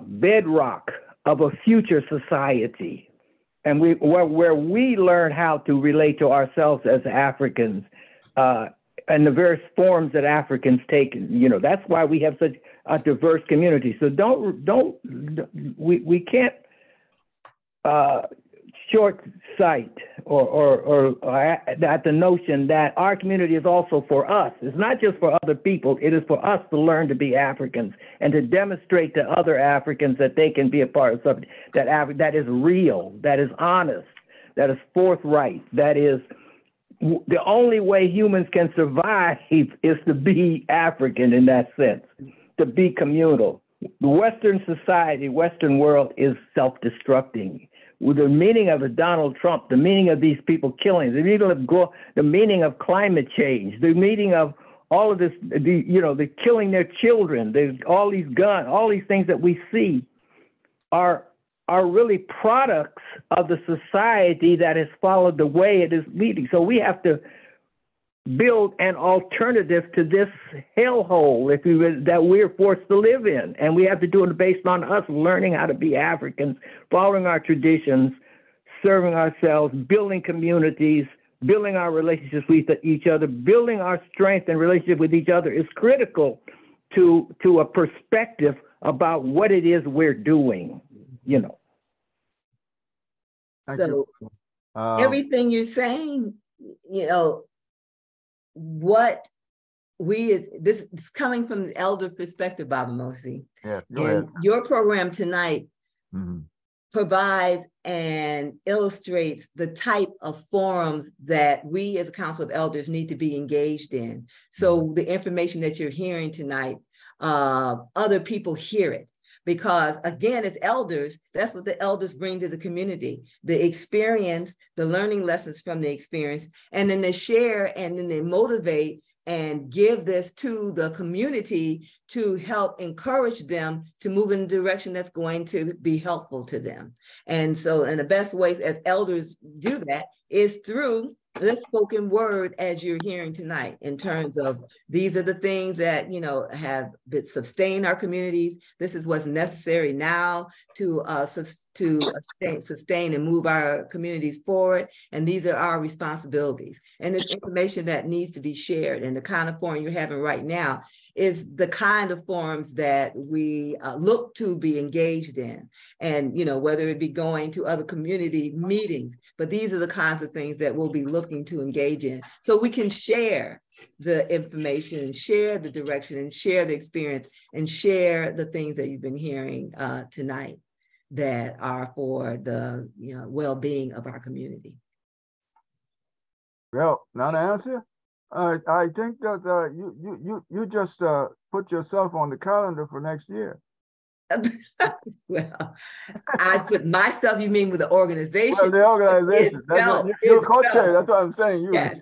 bedrock of a future society, and where we learn how to relate to ourselves as Africans, and the various forms that Africans take. You know, that's why we have such a diverse community. So we can't short sight or at the notion that our community is also for us. It's not just for other people. It is for us to learn to be Africans and to demonstrate to other Africans that they can be a part of something that is real, that is honest, that is forthright, that is the only way humans can survive is to be African in that sense, to be communal. The Western society, Western world is self-destructing. With the meaning of Donald Trump, the meaning of these people killing, the meaning of climate change, the meaning of all of this, the killing their children, all these guns, all these things that we see are really products of the society that has followed the way it is leading. So we have to build an alternative to this hellhole, if you will, that we're forced to live in. And we have to do it based on us learning how to be Africans, following our traditions, serving ourselves, building communities, building our relationships with each other, building our strength and relationship with each other is critical to a perspective about what it is we're doing, you know. So everything you're saying, you know, what this is coming from the elder perspective, Baba Mosi. Yeah, and your program tonight provides and illustrates the type of forums that we as a Council of Elders need to be engaged in. So the information that you're hearing tonight, other people hear it. Because again, as elders, that's what the elders bring to the community, the experience, the learning lessons from the experience, and then they share and then they motivate and give this to the community to help encourage them to move in a direction that's going to be helpful to them. And so, and the best ways as elders do that is through the spoken word, as you're hearing tonight, in terms of these are the things that, you know, have sustained our communities. This is what's necessary now to sustain and move our communities forward. And these are our responsibilities. And it's information that needs to be shared. And the kind of forum you're having right now is the kind of forums that we look to be engaged in. And, you know, whether it be going to other community meetings, but these are the kinds of things that we'll be looking to engage in. So we can share the information and share the direction and share the experience and share the things that you've been hearing tonight that are for the well-being of our community. Well, now to answer, I think that you just put yourself on the calendar for next year. Well, I put myself, you mean with the organization? Well, the organization. You're co-chair, that's what I'm saying. Yes,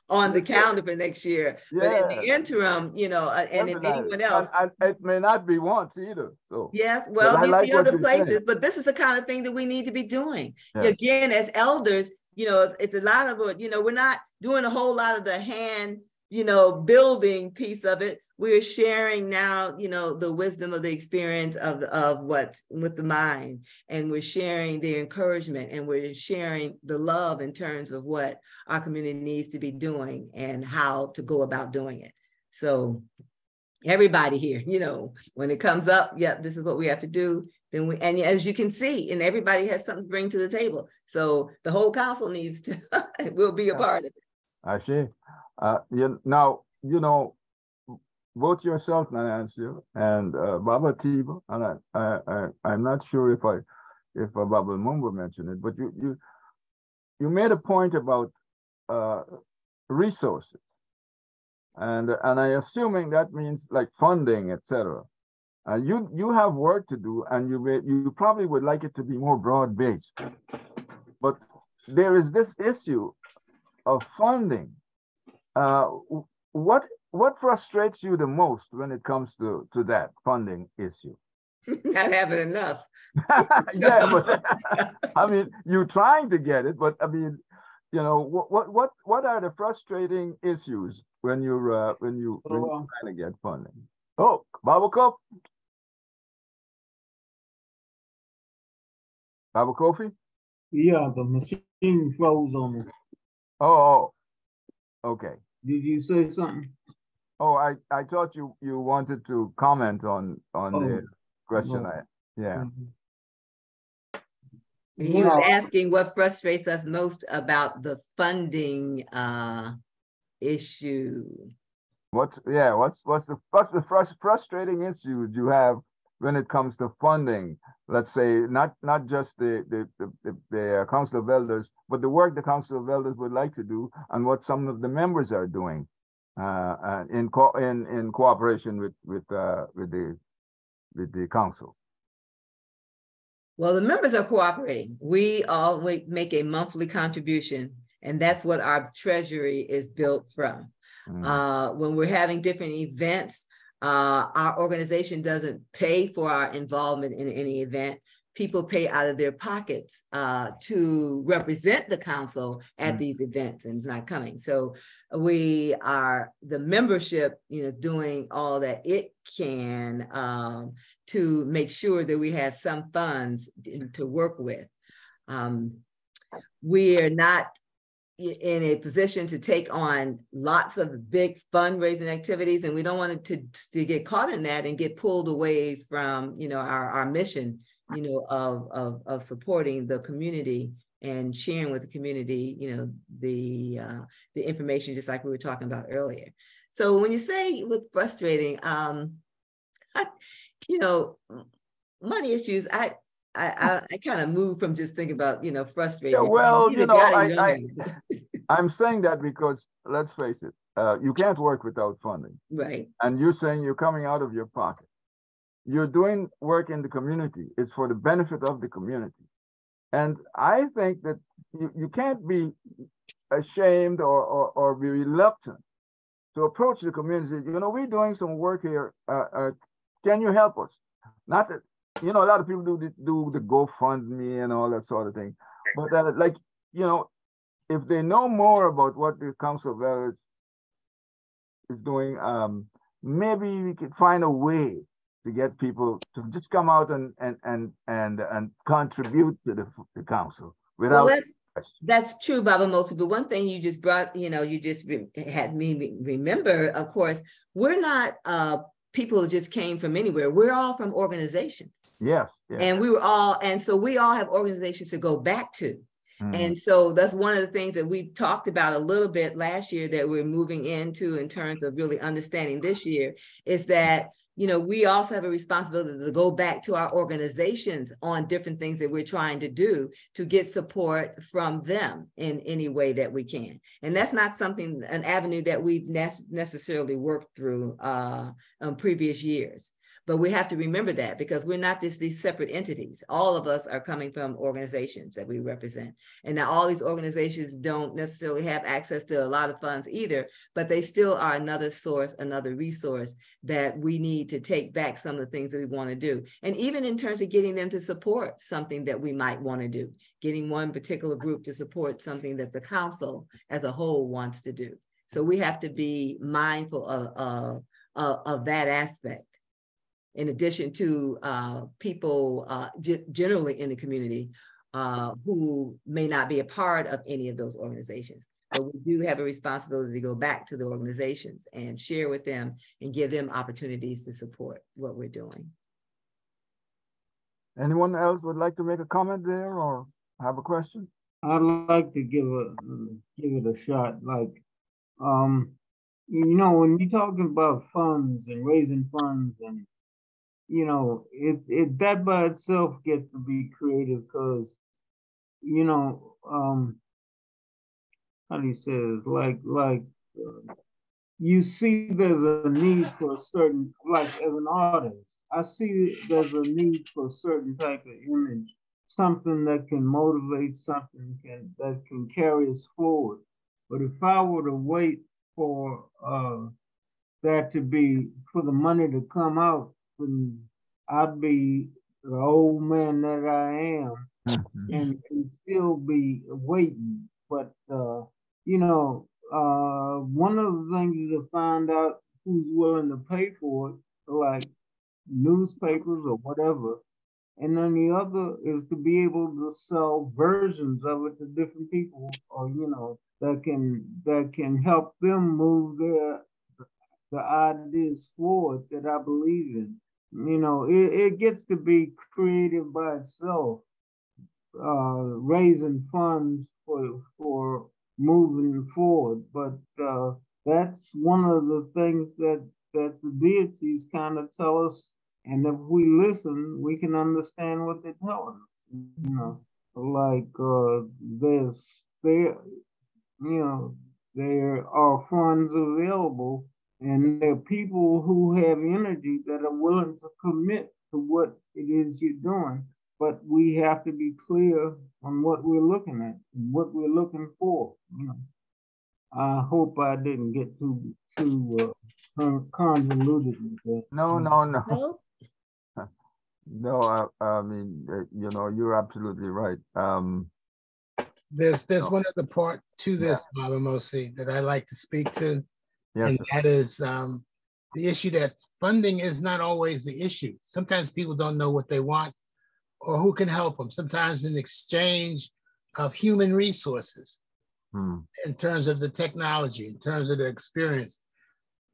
on the calendar for next year. Yeah. But in the interim, you know, and in anyone else. And it may not be once either. So. Yes, well, there'll be other places, but this is the kind of thing that we need to be doing. Yeah. Again, as elders, you know, it's a lot of, you know, we're not doing a whole lot of the hand, you know, building piece of it. We're sharing now, you know, the wisdom of the experience of what's with the mind, and we're sharing the encouragement, and we're sharing the love in terms of what our community needs to be doing and how to go about doing it. So everybody here, you know, when it comes up, yeah, this is what we have to do. Then and as you can see, and everybody has something to bring to the table. So the whole council needs to, will be a part of it. I see. Now, you know, both yourself, Nsia, and Baba Tiba, and I'm not sure if Baba Mumba mentioned it, but you made a point about resources, and I assuming that means like funding, etc. You have work to do, and you probably would like it to be more broad based. But there is this issue of funding. What frustrates you the most when it comes to that funding issue? Not having enough. Yeah, but I mean, you're trying to get it, but I mean, you know, what are the frustrating issues when you're trying to get funding? Oh, Baba Kofi? Baba Kofi? Yeah, the machine froze on me. Oh, okay. Did you say something? Oh, I thought you wanted to comment on the question. Yeah. He was asking what frustrates us most about the funding issue. What's the frustrating issues you have when it comes to funding? Let's say not just the Council of Elders, but the work the Council of Elders would like to do, and what some of the members are doing in cooperation with the council. Well, the members are cooperating. We all make a monthly contribution, and that's what our treasury is built from. When we're having different events, our organization doesn't pay for our involvement in any event. People pay out of their pockets to represent the council at these events, and it's not coming. So we are, the membership, doing all that it can to make sure that we have some funds to work with. We are not in a position to take on lots of big fundraising activities, and we don't want it to get caught in that and get pulled away from our mission of supporting the community and sharing with the community the information, just like we were talking about earlier. So when you say with frustrating, money issues, I kind of move from just thinking about, frustrating. Yeah, well, I'm saying that because, let's face it, you can't work without funding. Right. And you're saying you're coming out of your pocket. You're doing work in the community. It's for the benefit of the community. And I think that you can't be ashamed or be reluctant to approach the community. We're doing some work here. Can you help us? Not that, a lot of people do the GoFundMe and all that sort of thing. But if they know more about what the Council of Elders is doing, maybe we could find a way to get people to just come out and contribute to the council without. Well, that's true, Baba Moti. But one thing you just brought, you just had me remember. Of course, we're not people who just came from anywhere. We're all from organizations. Yes. And so we all have organizations to go back to. And so that's one of the things that we talked about a little bit last year that we're moving into in terms of really understanding this year, is that we also have a responsibility to go back to our organizations on different things that we're trying to do to get support from them in any way that we can. And that's not an avenue that we've necessarily worked through in previous years. But we have to remember that, because we're not these separate entities. All of us are coming from organizations that we represent. And now all these organizations don't necessarily have access to a lot of funds either, but they still are another source, another resource that we need to take back some of the things that we want to do. And even in terms of getting them to support something that we might want to do, getting one particular group to support something that the council as a whole wants to do. So we have to be mindful of that aspect. In addition to people generally in the community who may not be a part of any of those organizations. But we do have a responsibility to go back to the organizations and share with them and give them opportunities to support what we're doing. Anyone else would like to make a comment there or have a question? I'd like to give it a shot. Like, when you're talking about funds and raising funds, and that by itself gets to be creative, because how do you say this? Like you see there's a need for a certain, like as an artist, I see there's a need for a certain type of image something that can motivate, something that can carry us forward. But if I were to wait for that to be, for the money to come out, then I'd be the old man that I am and still be waiting. But, one of the things is to find out who's willing to pay for it, like newspapers or whatever. And then the other is to be able to sell versions of it to different people, or that can help them move the ideas forward that I believe in. It gets to be creative by itself, raising funds for moving forward. But that's one of the things that the deities kind of tell us, and if we listen, we can understand what they're telling us. Like there are funds available, and there are people who have energy that are willing to commit to what it is you're doing. But we have to be clear on what we're looking at and what we're looking for. I hope I didn't get too convoluted with that. No. No? No, I mean, you're absolutely right. There's one other part to this, Baba Mosi, that I like to speak to. Yes, and that is the issue that funding is not always the issue. Sometimes people don't know what they want or who can help them. Sometimes in exchange of human resources, in terms of the technology, in terms of the experience,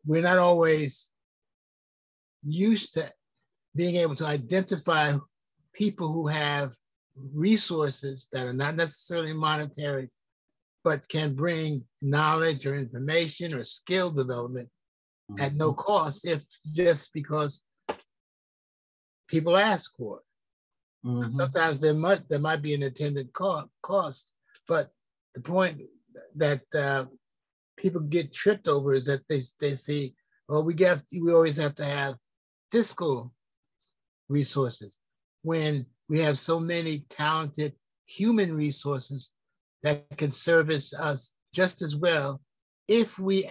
we're not always used to being able to identify people who have resources that are not necessarily monetary, but can bring knowledge or information or skill development at no cost, if just because people ask for it. Sometimes there might be an attendant cost, but the point that people get tripped over is that they see, well, we always have to have fiscal resources when we have so many talented human resources that can service us just as well if we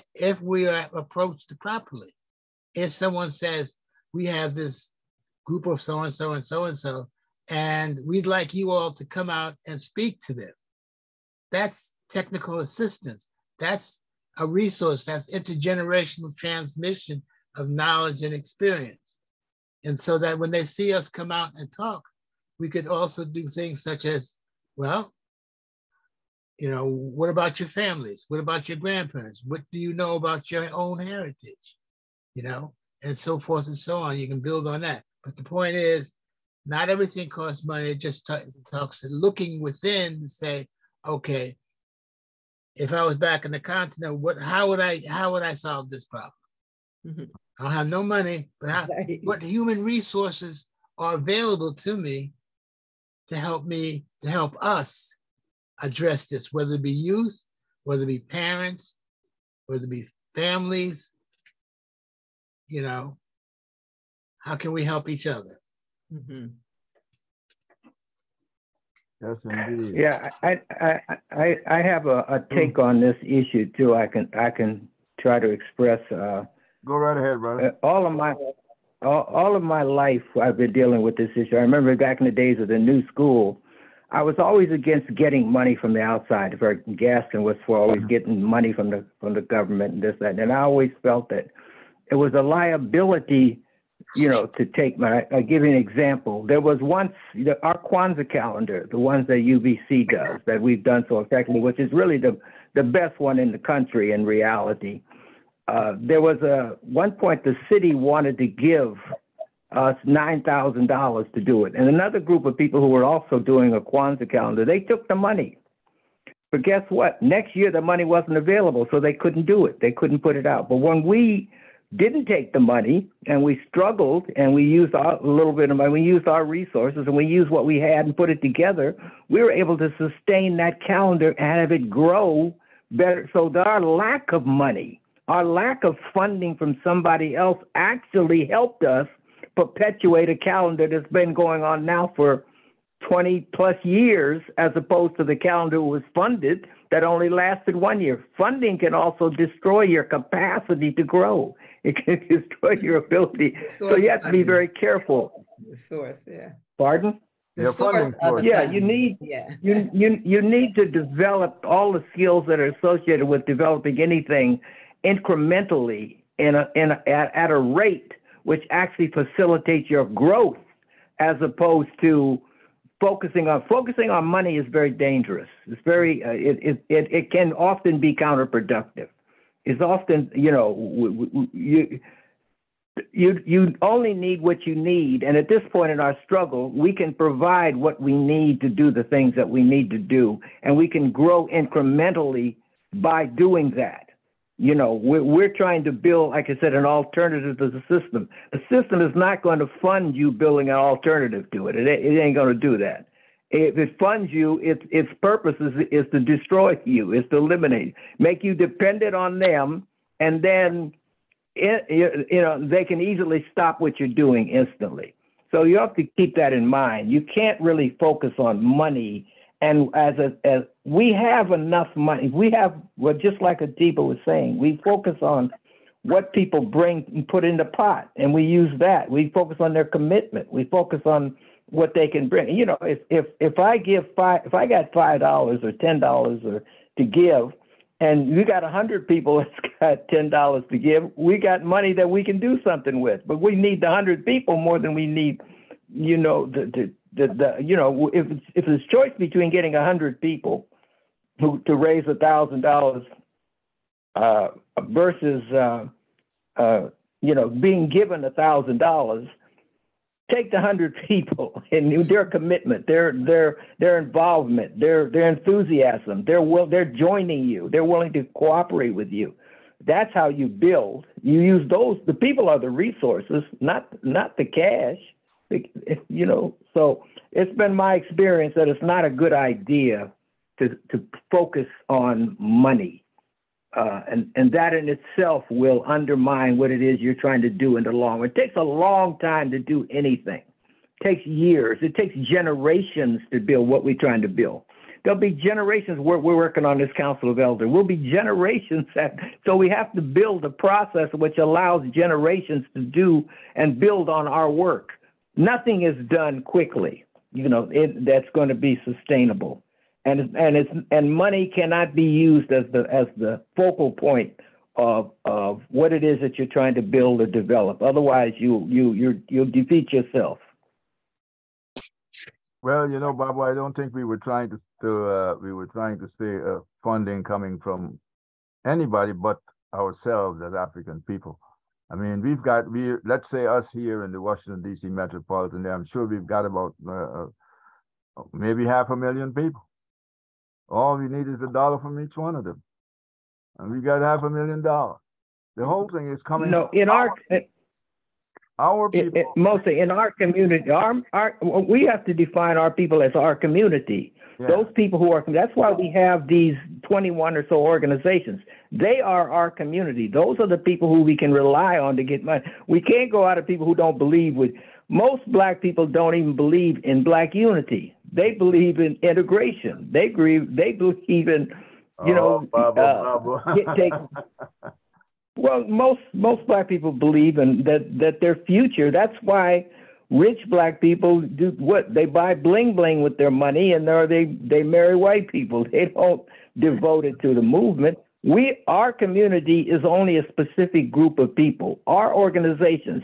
are approached properly. If someone says, we have this group of so-and-so and so-and-so, and we'd like you all to come out and speak to them. That's technical assistance. That's a resource. That's intergenerational transmission of knowledge and experience. And so that when they see us come out and talk, we could also do things such as, well, what about your families? What about your grandparents? What do you know about your own heritage? And so forth and so on. You can build on that. But the point is, not everything costs money. It just talks looking within to say, okay, if I was back in the continent, how would I solve this problem? I don't have no money, but what human resources are available to me to help us address this, whether it be youth, whether it be parents, whether it be families, how can we help each other? Yes, indeed. Yeah, I have a take on this issue too. I can try to express. Go right ahead, brother. All of my life, I've been dealing with this issue. I remember back in the days of the new school, I was always against getting money from the outside. Gaston was for always getting money from the government and this, that. And I always felt that it was a liability, to take money. I'll give you an example. There was once our Kwanzaa calendar, the ones that UBC does, that we've done so effectively, which is really the best one in the country in reality. There was one point the city wanted to give us $9,000 to do it. And another group of people who were also doing a Kwanzaa calendar, they took the money. But guess what? Next year, the money wasn't available, so they couldn't do it. They couldn't put it out. But when we didn't take the money and we struggled and we used a little bit of money, we used our resources and we used what we had and put it together, we were able to sustain that calendar and have it grow better. So that our lack of money, our lack of funding from somebody else actually helped us perpetuate a calendar that's been going on now for 20 plus years, as opposed to the calendar was funded that only lasted 1 year. Funding can also destroy your capacity to grow. It can destroy your ability. So you have to be very careful. The source, yeah. Pardon? The source of the you need you need to develop all the skills that are associated with developing anything incrementally at a rate which actually facilitates your growth, as opposed to focusing on money is very dangerous. It's very it can often be counterproductive. It's often, you know, you only need what you need, and at this point in our struggle, we can provide what we need to do the things that we need to do, and we can grow incrementally by doing that. You know, we're trying to build, like I said, an alternative to the system. The system is not going to fund you building an alternative to it. It ain't going to do that. If it funds you, its purpose is to destroy you, is to eliminate, make you dependent on them, and then you know, they can easily stop what you're doing instantly. So you have to keep that in mind. You can't really focus on money. And as we have enough money, we have, well, just like Adiba was saying, we focus on what people bring and put in the pot, and we use that. We focus on their commitment. We focus on what they can bring. You know, if I got $5 or $10 or to give, and you got 100 people that's got $10 to give, we got money that we can do something with. But we need the 100 people more than we need, you know, you know, if it's choice between getting 100 people to raise $1,000 versus you know, being given $1,000, take the 100 people and their commitment, their involvement, their enthusiasm, they're joining you, they're willing to cooperate with you. That's how you build. You use those. The people are the resources, not the cash. You know, so it's been my experience that it's not a good idea to focus on money, and that in itself will undermine what it is you're trying to do in the long run. It takes a long time to do anything. It takes years. It takes generations to build what we're trying to build. There'll be generations. We're working on this Council of Elders. We'll be generations. So we have to build a process which allows generations to do and build on our work. Nothing is done quickly, you know, that's going to be sustainable, and money cannot be used as the focal point of what it is that you're trying to build or develop. Otherwise, you'll defeat yourself. Well, you know, Baba, I don't think we were trying to say funding coming from anybody but ourselves as African people. I mean, let's say us here in the Washington, D.C. metropolitan area, I'm sure we've got about maybe 500,000 people. All we need is $1 from each one of them. And we got $500,000. The whole thing is coming in our people. Mostly in our community, we have to define our people as our community. Yeah. Those people who are, that's why we have these 21 or so organizations. They are our community. Those are the people who we can rely on to get money. We can't go out of people who don't believe with, most Black people don't even believe in Black unity. They believe in integration. They believe in, you know, well, most Black people believe in that their future, that's why rich Black people do what? They buy bling bling with their money, and they marry white people. They don't devote it to the movement. Our community is only a specific group of people. Our organizations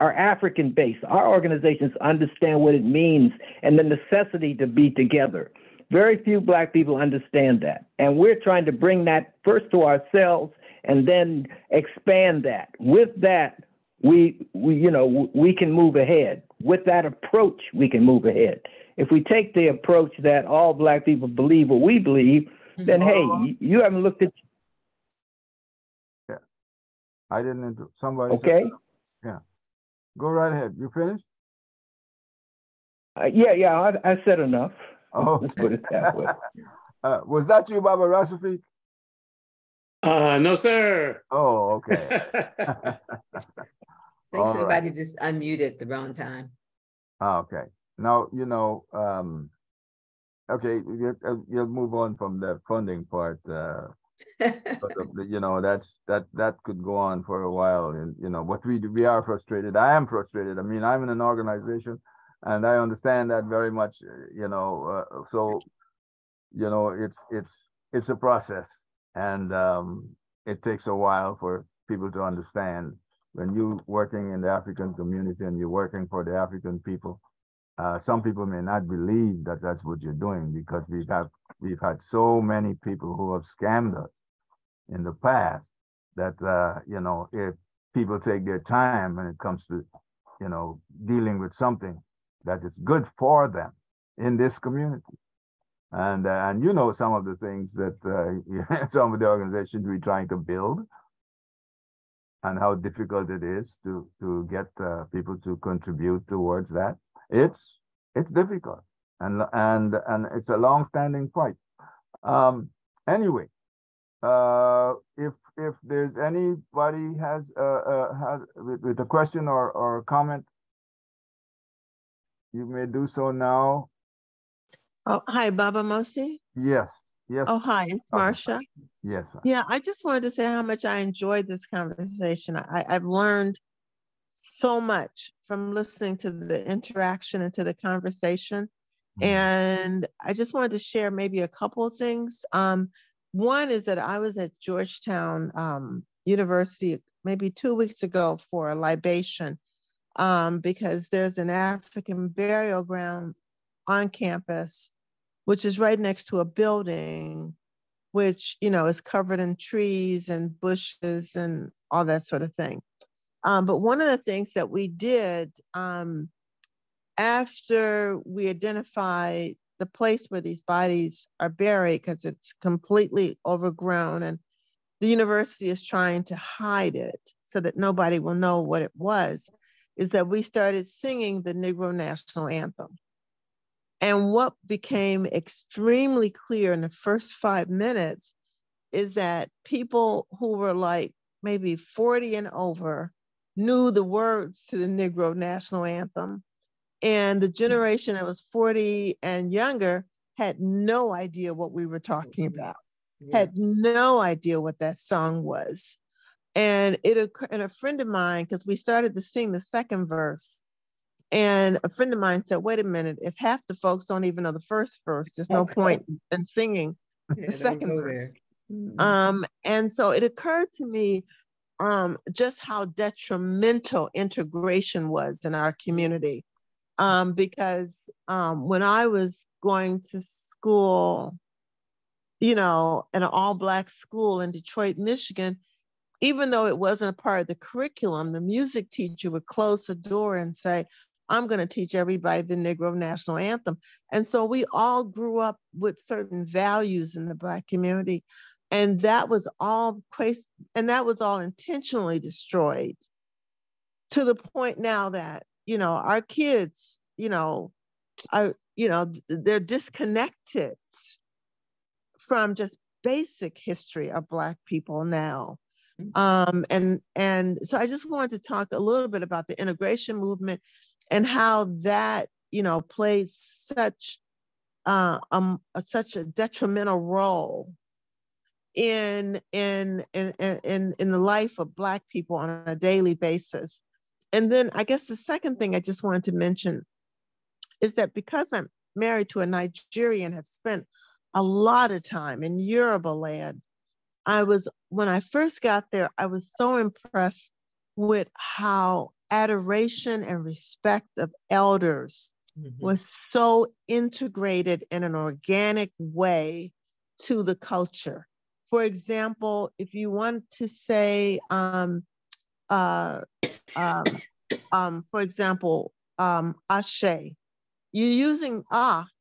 are African based. Our organizations understand what it means and the necessity to be together. Very few Black people understand that, and we're trying to bring that first to ourselves and then expand that. With that, we can move ahead. With that approach, we can move ahead. If we take the approach that all Black people believe what we believe, then hey, you haven't looked at. Yeah, I didn't. Somebody. Okay. Yeah, go right ahead. You finished? Yeah. I said enough. Oh, let's put it that way. Was that you, Baba Rasafi? No, sir. Oh, okay. I think somebody just unmuted the wrong time. Oh, okay. Now, okay, you'll move on from the funding part. But that could go on for a while, and but we are frustrated. I am frustrated. I mean, I'm in an organization, and I understand that very much. So it's a process, and it takes a while for people to understand when you working in the African community and you're working for the African people. Some people may not believe that that's what you're doing because we've had so many people who have scammed us in the past that if people take their time when it comes to dealing with something that is good for them in this community, and some of the things that some of the organizations we're trying to build, and how difficult it is to get people to contribute towards that. It's difficult, and it's a long-standing fight. Anyway, if there's anybody has with a question or a comment, you may do so now. Oh, hi, Baba Mosi. Yes. Yes. Oh, hi, it's Marsha. Yes. Yeah, I just wanted to say how much I enjoyed this conversation. I've learned so much from listening to the interaction and to the conversation. And I just wanted to share maybe a couple of things. One is that I was at Georgetown University maybe 2 weeks ago for a libation because there's an African burial ground on campus, which is right next to a building, which, is covered in trees and bushes and all that sort of thing. But one of the things that we did after we identified the place where these bodies are buried, because it's completely overgrown and the university is trying to hide it so that nobody will know what it was, is that we started singing the Negro National Anthem. And what became extremely clear in the first 5 minutes is that people who were like maybe 40 and over knew the words to the Negro National Anthem. And the generation that was 40 and younger had no idea what we were talking about, had no idea what that song was. And a friend of mine, because we started to sing the second verse, and a friend of mine said, wait a minute, if half the folks don't even know the first verse, there's no point in singing the second verse. And so it occurred to me just how detrimental integration was in our community. Because when I was going to school, in an all-Black school in Detroit, Michigan, even though it wasn't a part of the curriculum, the music teacher would close the door and say, I'm going to teach everybody the Negro National Anthem. And so we all grew up with certain values in the Black community. And that was all intentionally destroyed to the point now that, our kids, they're disconnected from just basic history of Black people now. And so I just wanted to talk a little bit about the integration movement and how that, plays such a detrimental role in the life of Black people on a daily basis. And then I guess the second thing I just wanted to mention is that because I'm married to a Nigerian, have spent a lot of time in Yoruba land, when I first got there, I was so impressed with how adoration and respect of elders was so integrated in an organic way to the culture. For example, if you want to say, for example, ashe, you're using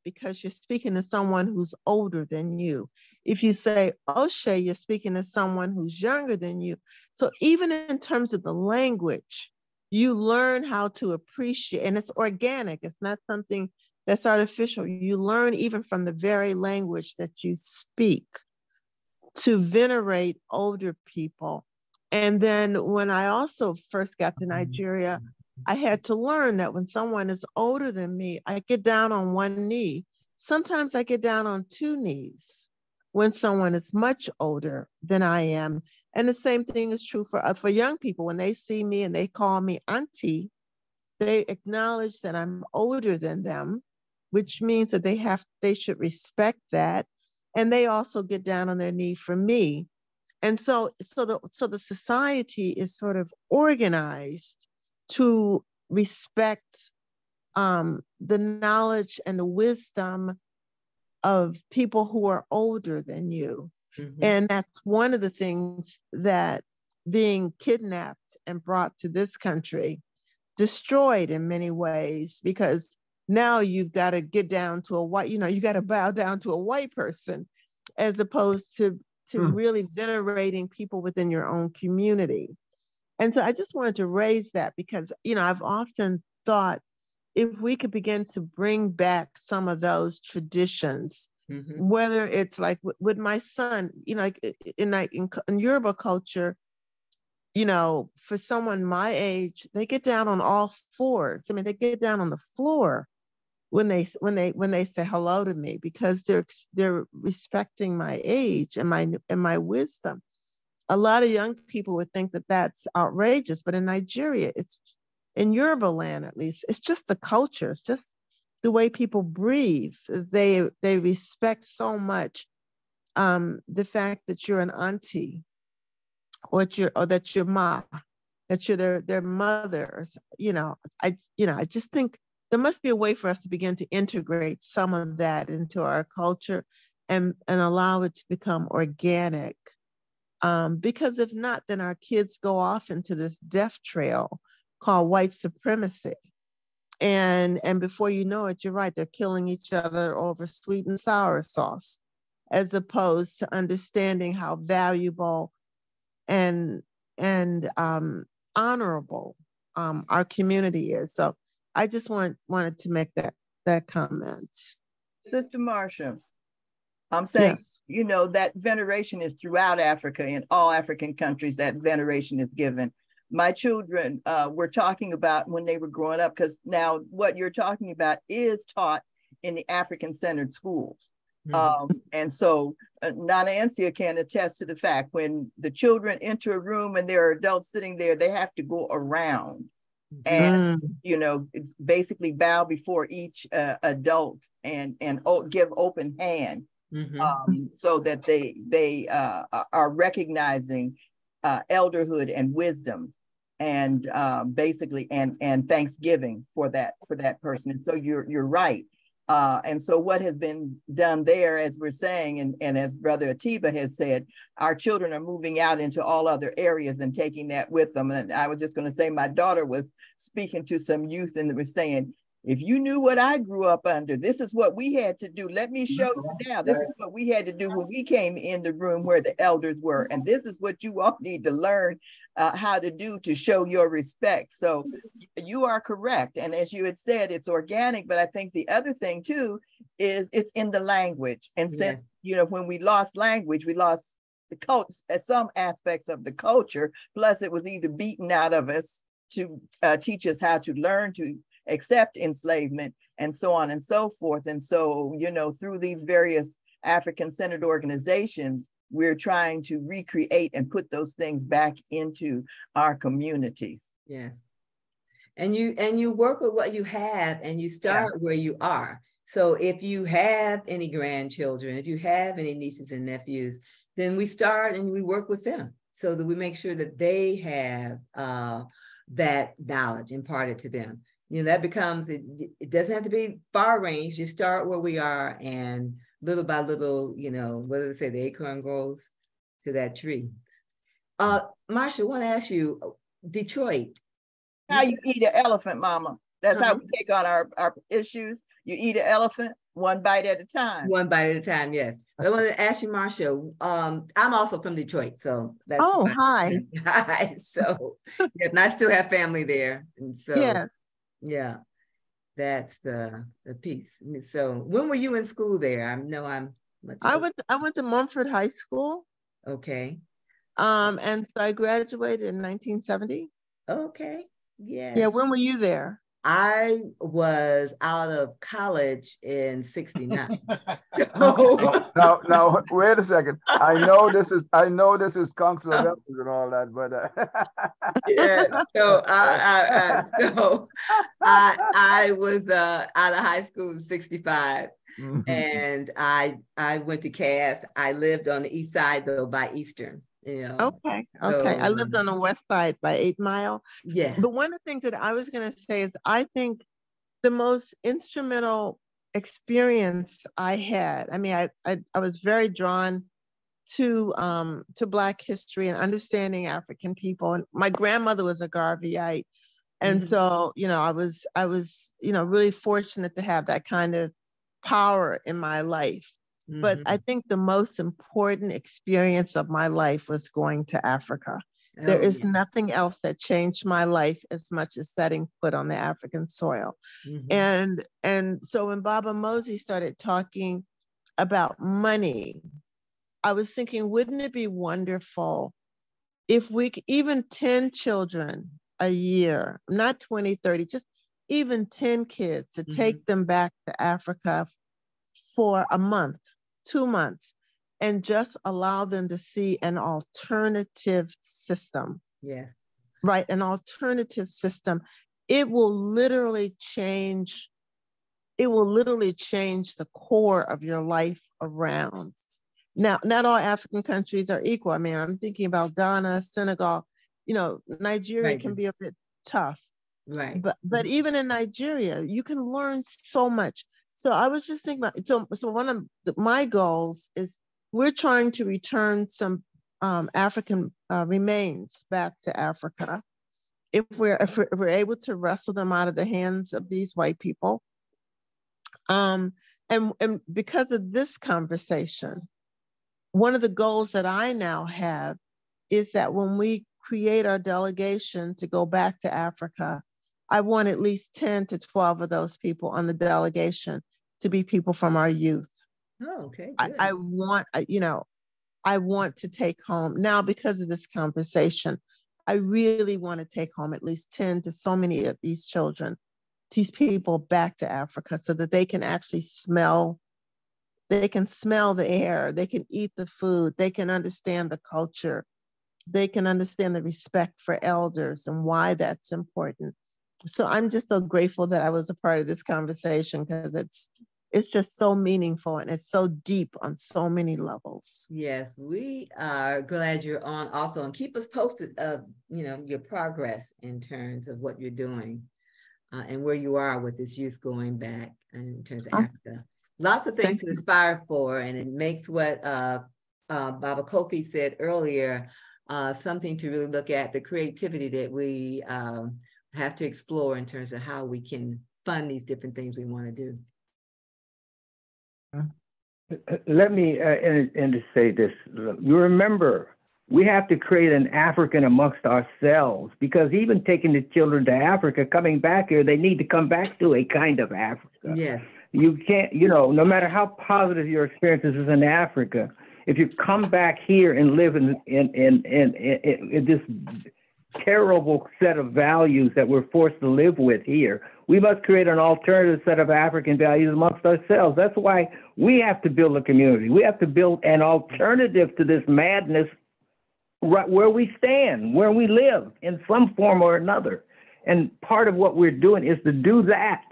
because you're speaking to someone who's older than you. If you say oshe, you're speaking to someone who's younger than you. So even in terms of the language, you learn how to appreciate, and it's organic. It's not something that's artificial. You learn even from the very language that you speak to venerate older people. And then when I also first got to Nigeria, I had to learn that when someone is older than me, I get down on one knee. Sometimes I get down on two knees when someone is much older than I am. And the same thing is true for young people. When they see me and they call me auntie, they acknowledge that I'm older than them, which means that they should respect that. And they also get down on their knee for me. And so the society is sort of organized to respect the knowledge and the wisdom of people who are older than you. Mm-hmm. And that's one of the things that being kidnapped and brought to this country destroyed in many ways, because now you've got to get down to a white, you got to bow down to a white person, as opposed to really venerating people within your own community. And so I just wanted to raise that because, I've often thought if we could begin to bring back some of those traditions, mm-hmm. whether it's like with my son, like in Yoruba culture, for someone my age, they get down on all fours. I mean, they get down on the floor when they say hello to me, because they're respecting my age and my wisdom. A lot of young people would think that that's outrageous, but in Nigeria, it's in Yoruba land at least, it's just the culture, it's just the way people breathe. They respect so much the fact that you're an auntie, or that you're ma, that you're their mother. I just think there must be a way for us to begin to integrate some of that into our culture and allow it to become organic. Because if not, then our kids go off into this death trail called white supremacy. And before you know it, you're right, they're killing each other over sweet and sour sauce, as opposed to understanding how valuable and honorable our community is. So I just wanted to make that comment. Sister Marsha, I'm saying, yes. That veneration is throughout Africa. In all African countries, that veneration is given. My children were talking about when they were growing up, because now what you're talking about is taught in the African-centered schools. Mm-hmm. And so Nana Nsia can attest to the fact when the children enter a room and there are adults sitting there, they have to go around and, basically bow before each adult and give open hand. Mm-hmm. So that they are recognizing elderhood and wisdom and basically and thanksgiving for that person. And so you're right. And so what has been done there, as we're saying, and as Brother Atiba has said, our children are moving out into all other areas and taking that with them. And I was just going to say, my daughter was speaking to some youth and was saying, if you knew what I grew up under, this is what we had to do. Let me show you now. This is what we had to do when we came in the room where the elders were. And this is what you all need to learn how to do to show your respect. So you are correct. And as you had said, it's organic. But I think the other thing, too, is it's in the language. And since, when we lost language, we lost the culture, some aspects of the culture. Plus, it was either beaten out of us to teach us how to learn to accept enslavement and so on and so forth. And so, through these various African-centered organizations, we're trying to recreate and put those things back into our communities. Yes. And you work with what you have and you start where you are. So if you have any grandchildren, if you have any nieces and nephews, then we start and we work with them so that we make sure that they have that knowledge imparted to them. That becomes, it doesn't have to be far range. You start where we are, and little by little, what do they say? The acorn grows to that tree. Marsha, I want to ask you, Detroit. How you eat an elephant, Mama. That's how we take on our issues. You eat an elephant one bite at a time. One bite at a time, yes. But I want to ask you, Marsha, I'm also from Detroit, so that's hi. Hi. So and I still have family there. And so yeah, that's the piece. So when were you in school there? I went to Mumford High School. Okay. And so I graduated in 1970. Okay. Yes. Yeah, when were you there? I was out of college in '69. Now, wait a second. I know this is Council of Elders and all that, but yeah. So I was out of high school in '65, and I went to Cass. I lived on the east side though, by Eastern. You know. Okay. So, I lived on the west side by 8 Mile. Yeah. But one of the things that I was going to say is I think the most instrumental experience I had, I mean, I was very drawn to Black history and understanding African people. And my grandmother was a Garveyite. And so, you know, I was, you know, really fortunate to have that kind of power in my life. But I think the most important experience of my life was going to Africa. There is nothing else that changed my life as much as setting foot on the African soil. And so when Baba Mosey started talking about money, I was thinking, wouldn't it be wonderful if we could, even 10 children a year, not 20, 30, just even 10 kids, to take them back to Africa for a month, 2 months, and just allow them to see an alternative system. Yes. Right, an alternative system. It will literally change the core of your life around. Now, not all African countries are equal. I mean, I'm thinking about Ghana, Senegal, you know, Nigeria can be a bit tough. Right. But even in Nigeria, you can learn so much. So I was just thinking about, so one of my goals is we're trying to return some African remains back to Africa. If we're able to wrestle them out of the hands of these white people. And because of this conversation, one of the goals that I now have is that when we create our delegation to go back to Africa, I want at least 10 to 12 of those people on the delegation to be people from our youth. Oh, okay. Good. I want, you know, I want to take home now, because of this conversation, I really want to take home at least 10 to so many of these children, these people back to Africa, so that they can actually smell the air, they can eat the food, they can understand the culture, they can understand the respect for elders and why that's important. So I'm just so grateful that I was a part of this conversation, because it's just so meaningful and it's so deep on so many levels. Yes, we are glad you're on also, and keep us posted of, you know, your progress in terms of what you're doing and where you are with this youth going back in terms of Africa. Lots of things to aspire for, and it makes what Baba Kofi said earlier, something to really look at, the creativity that we have to explore in terms of how we can fund these different things we want to do. Let me and to say this. You remember, we have to create an African amongst ourselves, because even taking the children to Africa, coming back here, they need to come back to a kind of Africa. Yes. You can't, you know, no matter how positive your experiences is in Africa, if you come back here and live in this terrible set of values that we're forced to live with here, we must create an alternative set of African values amongst ourselves. That's why we have to build a community. We have to build an alternative to this madness right where we stand, where we live in some form or another. And part of what we're doing is to do that.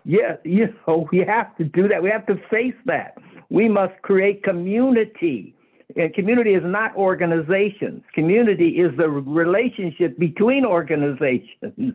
Yeah, you know, we have to do that. We have to face that. We must create community. And community is not organizations. Community is the relationship between organizations.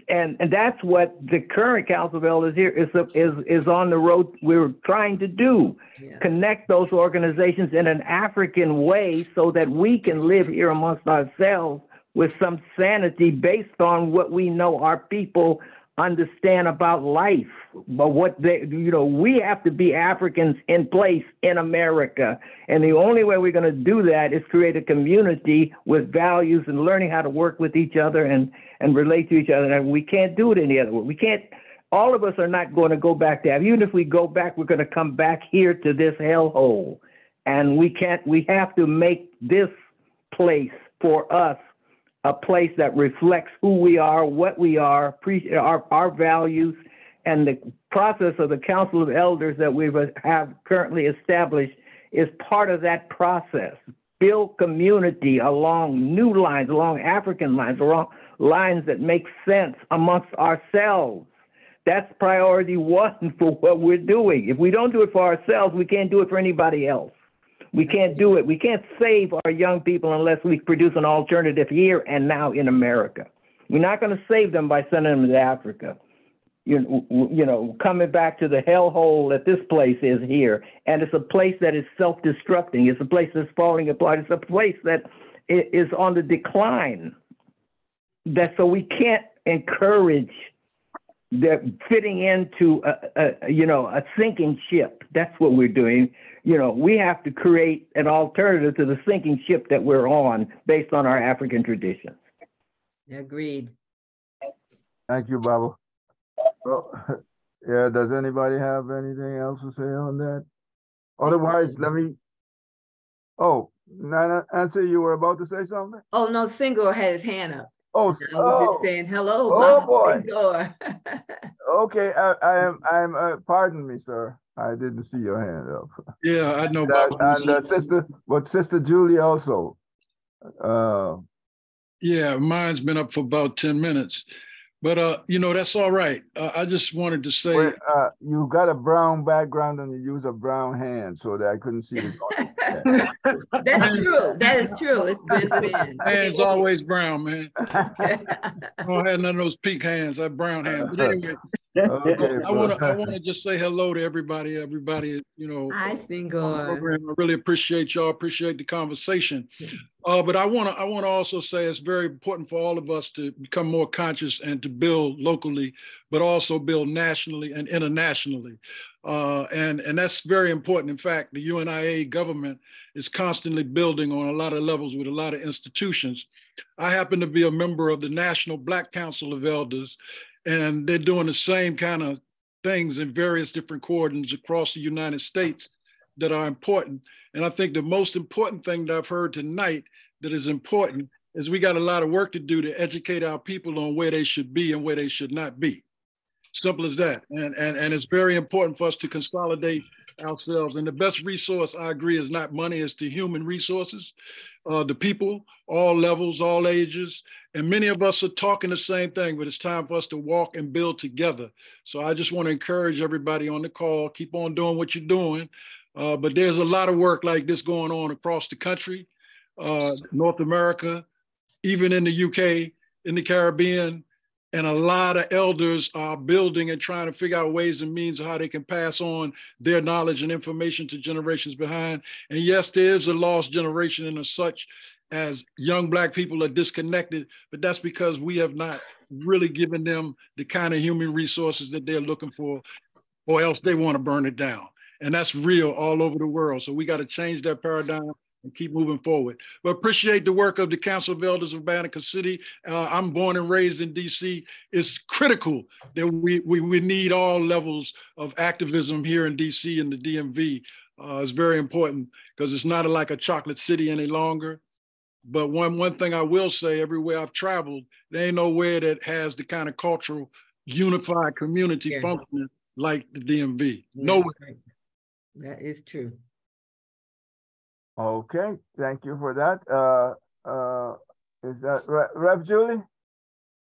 And that's what the current Council of Elders here is on the road we're trying to do. Yeah. Connect those organizations in an African way so that we can live here amongst ourselves with some sanity based on what we know our people understand about life. But what they, you know, we have to be Africans in place in America. And the only way we're going to do that is create a community with values and learning how to work with each other and relate to each other. And we can't do it any other way. We can't, all of us are not going to go back there. Even if we go back, we're going to come back here to this hellhole. And we have to make this place for us a place that reflects who we are, what we are, our values, and the process of the Council of Elders that we have currently established is part of that process. Build community along new lines, along African lines, along lines that make sense amongst ourselves. That's priority one for what we're doing. If we don't do it for ourselves, we can't do it for anybody else. We can't do it. We can't save our young people unless we produce an alternative here and now in America. We're not going to save them by sending them to Africa. You know, coming back to the hellhole that this place is here. And it's a place that is self-destructing. It's a place that's falling apart. It's a place that is on the decline. So we can't encourage the fitting into a sinking ship. That's what we're doing. You know, we have to create an alternative to the sinking ship that we're on based on our African traditions. Agreed. Thank you, Baba. Well, yeah, does anybody have anything else to say on that? Otherwise, let me, Nana, Nsia, you were about to say something? Oh, no, Senghor had his hand up. Oh, I was just saying hello, oh boy. Senghor. Okay, I'm pardon me, sir. I didn't see your hand up. Yeah, I know. And Sister Julie also. Yeah, mine's been up for about 10 minutes. But, you know, that's all right. I just wanted to say. Wait, you got a brown background and you use a brown hand so that I couldn't see it. That's true. That is true. It's good in. Hands always brown, man. I don't have none of those pink hands. I have brown hands. But anyway, okay, I want to just say hello to everybody. Everybody, you know. Hi, Senghor. I really appreciate y'all. Appreciate the conversation. But I want to also say it's very important for all of us to become more conscious and to build locally, but also build nationally and internationally. And that's very important. In fact, the UNIA government is constantly building on a lot of levels with a lot of institutions. I happen to be a member of the National Black Council of Elders, and they're doing the same kind of things in various different coordinates across the United States that are important. And I think the most important thing that I've heard tonight that is important is we got a lot of work to do to educate our people on where they should be and where they should not be. Simple as that. And it's very important for us to consolidate ourselves. And the best resource, I agree, is not money, it's the human resources, the people, all levels, all ages. And many of us are talking the same thing, but it's time for us to walk and build together. So I just want to encourage everybody on the call, keep on doing what you're doing. But there's a lot of work like this going on across the country, North America, even in the UK, in the Caribbean, and a lot of elders are building and trying to figure out ways and means of how they can pass on their knowledge and information to generations behind. And yes, there is a lost generation and as such as young Black people are disconnected, but that's because we have not really given them the kind of human resources that they're looking for, or else they want to burn it down. And that's real all over the world. So we got to change that paradigm and keep moving forward. But appreciate the work of the Council of Elders of Banneker City. I'm born and raised in DC. It's critical that we need all levels of activism here in DC and the DMV. It's very important because it's not like a chocolate city any longer. But one thing I will say, everywhere I've traveled, there ain't nowhere that has the kind of cultural unified community functioning like the DMV. Nowhere. That is true. Okay, thank you for that. Is that Rev Julie?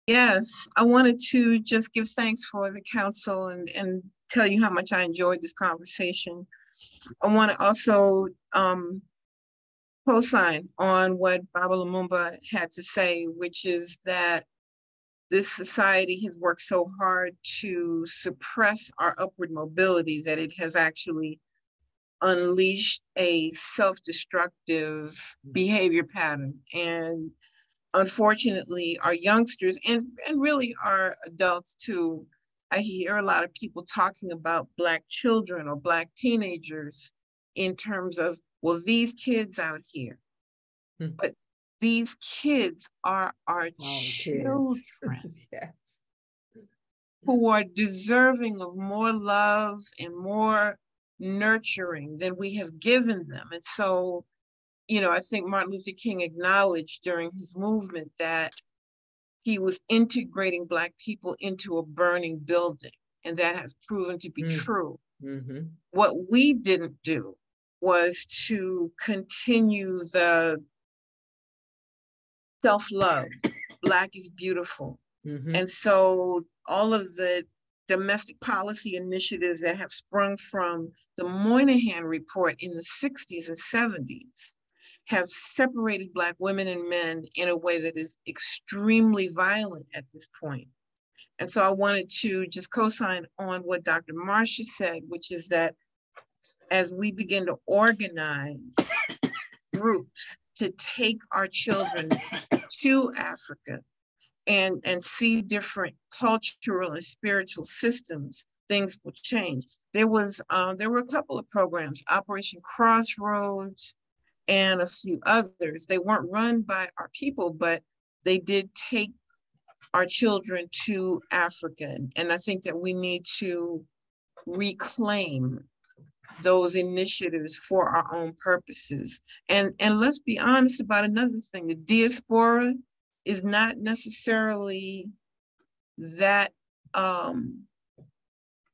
Yes, I wanted to just give thanks for the council and tell you how much I enjoyed this conversation. I want to also co-sign on what Baba Lumumba had to say, which is that this society has worked so hard to suppress our upward mobility that it has actually unleashed a self-destructive behavior pattern. And unfortunately, our youngsters and really our adults too, I hear a lot of people talking about Black children or Black teenagers in terms of, well, these kids out here. But these kids are our children. Yes. Who are deserving of more love and more nurturing than we have given them. And so I think Martin Luther King acknowledged during his movement that he was integrating Black people into a burning building, and that has proven to be true. What we didn't do was to continue the self-love. Black is beautiful. And so all of the domestic policy initiatives that have sprung from the Moynihan Report in the 60s and 70s have separated Black women and men in a way that is extremely violent at this point. And so I wanted to just co-sign on what Dr. Marcia said, which is that as we begin to organize groups to take our children to Africa and see different cultural and spiritual systems, things will change. There were a couple of programs, Operation Crossroads and a few others. They weren't run by our people, but they did take our children to Africa. And I think that we need to reclaim those initiatives for our own purposes. And let's be honest about another thing. The diaspora is not necessarily that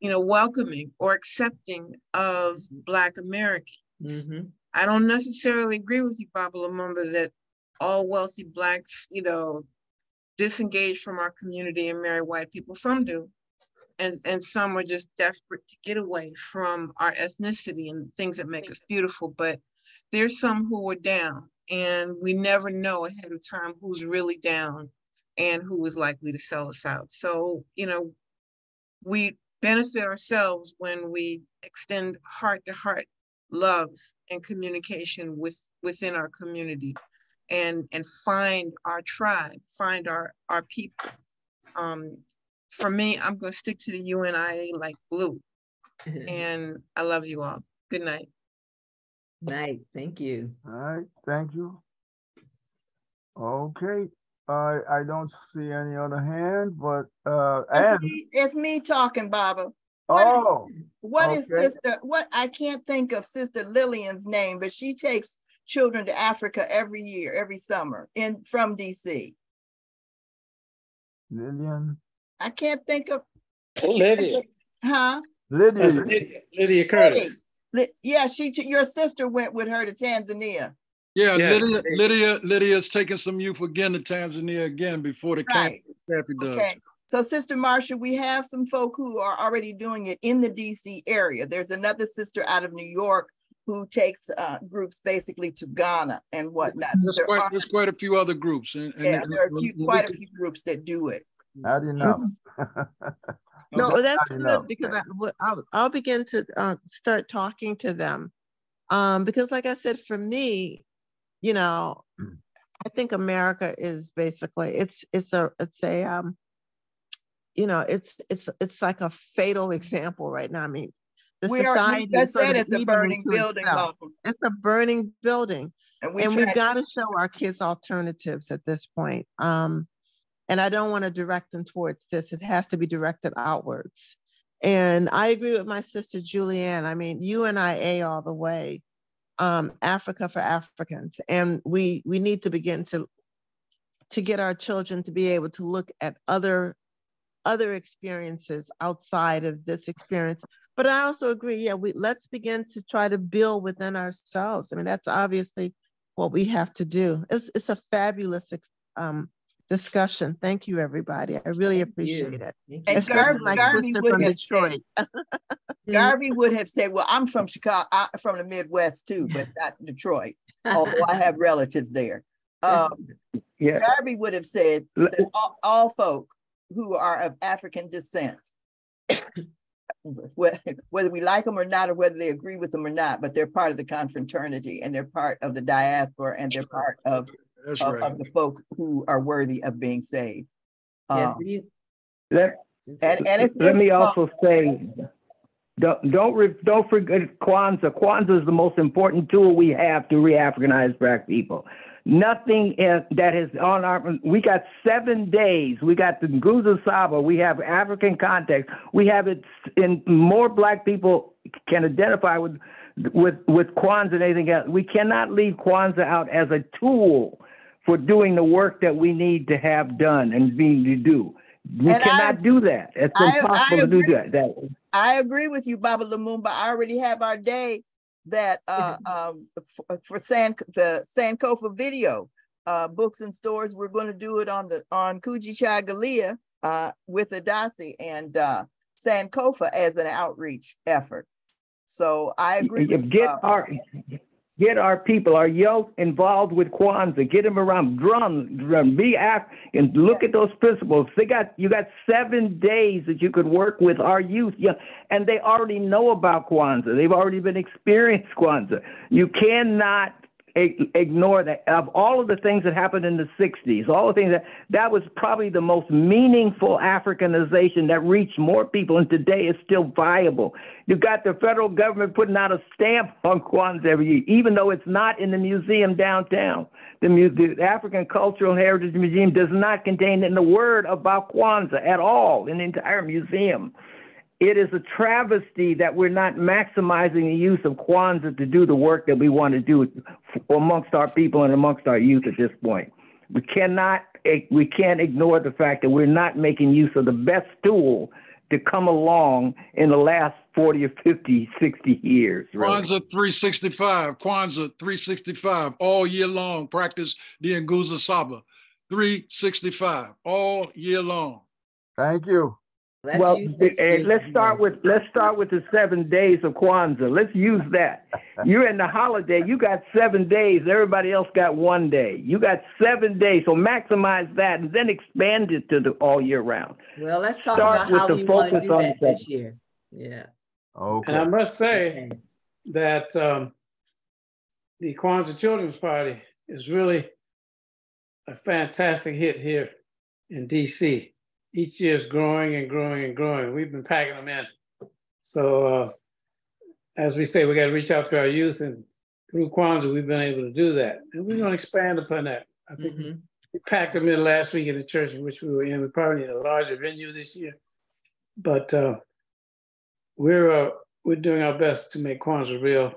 welcoming or accepting of Black Americans. I don't necessarily agree with you, Baba Lumumba, that all wealthy Blacks, disengage from our community and marry white people. Some do. And some are just desperate to get away from our ethnicity and things that make us beautiful. But there's some who are down, and we never know ahead of time who's really down and who is likely to sell us out. So, we benefit ourselves when we extend heart-to-heart love and communication within our community and find our tribe, find our people. For me, I'm going to stick to the UNIA like glue. And I love you all. Good night. Night. Thank you. All right. Thank you. Okay. I don't see any other hand, but it's me talking, Baba. What is Sister? What I can't think of Sister Lillian's name, but she takes children to Africa every year, every summer, from DC. Lillian. I can't think of Lydia. Huh? Lydia Curtis. Yeah, your sister went with her to Tanzania. Yeah, yes. Lydia's taking some youth again to Tanzania again before the camp does. Okay. So Sister Marcia, we have some folk who are already doing it in the DC area. There's another sister out of New York who takes groups basically to Ghana and whatnot. There's quite a few other groups. There are quite a few groups that do it. I didn't know. No, that's good because I'll begin to start talking to them. Because like I said, for me, I think America is basically it's like a fatal example right now. I mean, the society is sort of it's a burning building. It's a burning building, and we've got to show our kids alternatives at this point. And I don't want to direct them towards this. It has to be directed outwards. And I agree with my sister Julianne. I mean, UNIA all the way. Africa for Africans, and we need to begin to get our children to be able to look at other experiences outside of this experience. But I also agree, let's begin to try to build within ourselves. I mean, that's obviously what we have to do. It's a fabulous discussion. Thank you, everybody. I really appreciate it. And especially my sister from Detroit. Garvey would have said, well, I'm from Chicago, from the Midwest too, but not Detroit, although I have relatives there. Garvey would have said that all folk who are of African descent, whether we like them or not, or whether they agree with them or not, but they're part of the confraternity and they're part of the diaspora and they're part of the folk who are worthy of being saved. Let me also say, don't forget Kwanzaa. Kwanzaa is the most important tool we have to re-Africanize Black people. Nothing that is on we got 7 days. We got the Nguzo Saba. We have African context. We have it in more Black people can identify with with Kwanzaa and anything else. We cannot leave Kwanzaa out as a tool for doing the work that we need to have done and being to do. We cannot do that. It's impossible to do that. I agree with you, Baba Lumumba. I already have our day that for the Sankofa video, books and stores. We're going to do it on Kujichagulia with Adasi and Sankofa as an outreach effort. So I agree. Get our people, our youth involved with Kwanzaa. Get them around drum, and look at those principles. You got 7 days that you could work with our youth, and they already know about Kwanzaa. They've already been experienced Kwanzaa. You cannot ignore that. Of all of the things that happened in the 60s, all the things that was probably the most meaningful Africanization that reached more people, and today is still viable. You got the federal government putting out a stamp on Kwanzaa every year, even though it's not in the museum downtown. The African Cultural Heritage Museum does not contain a word about Kwanzaa at all in the entire museum. It is a travesty that we're not maximizing the use of Kwanzaa to do the work that we want to do amongst our people and amongst our youth at this point. We can't ignore the fact that we're not making use of the best tool to come along in the last 40 or 50, 60 years. Really. Kwanzaa 365, Kwanzaa 365, all year long. Practice the Nguza Saba. 365, all year long. Thank you. Let's start with the 7 days of Kwanzaa. Let's use that. You're in the holiday. You got 7 days. Everybody else got 1 day. You got 7 days. So maximize that and then expand it to the all year round. Well, let's talk about how we want to do that this year. Yeah. Okay. And I must say that the Kwanzaa Children's Party is really a fantastic hit here in DC. Each year is growing and growing and growing. We've been packing them in. So as we say, we got to reach out to our youth, and through Kwanzaa, we've been able to do that. And we're going to expand upon that. I think we packed them in last week in the church in which we were in. We probably need a larger venue this year. But we're doing our best to make Kwanzaa real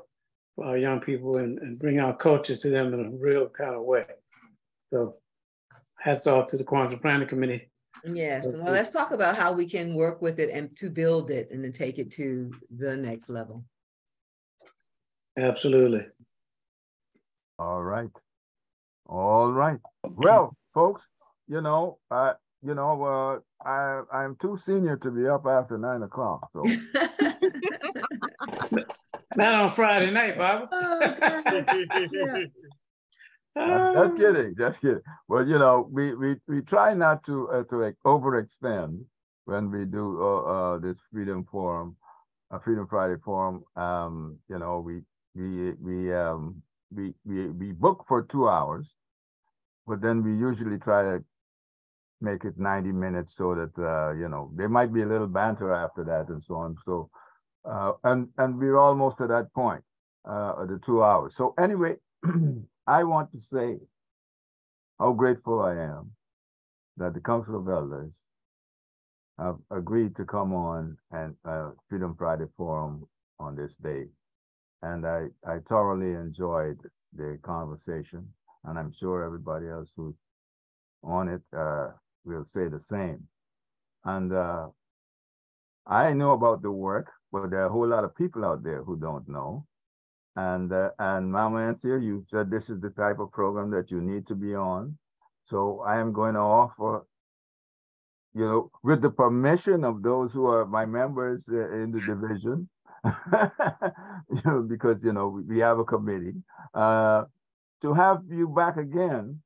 for our young people and bring our culture to them in a real kind of way. So hats off to the Kwanzaa Planning Committee. Yes, well, let's talk about how we can work with it and to build it and then take it to the next level. Absolutely. All right. Well, folks, I'm too senior to be up after 9 o'clock. So. Not on Friday night, Bob. Just kidding. Well, we try not to overextend when we do this Freedom Forum, Freedom Friday Forum. We book for 2 hours, but then we usually try to make it 90 minutes so that there might be a little banter after that and so on. So and we're almost at that point, the 2 hours. So anyway. I want to say how grateful I am that the Council of Elders have agreed to come on and Freedom Friday Forum on this day. And I thoroughly enjoyed the conversation, and I'm sure everybody else who's on it will say the same. And I know about the work, but there are a whole lot of people out there who don't know. And Mama Nsia, you said this is the type of program that you need to be on. So I am going to offer, with the permission of those who are my members in the division, because, we have a committee, to have you back again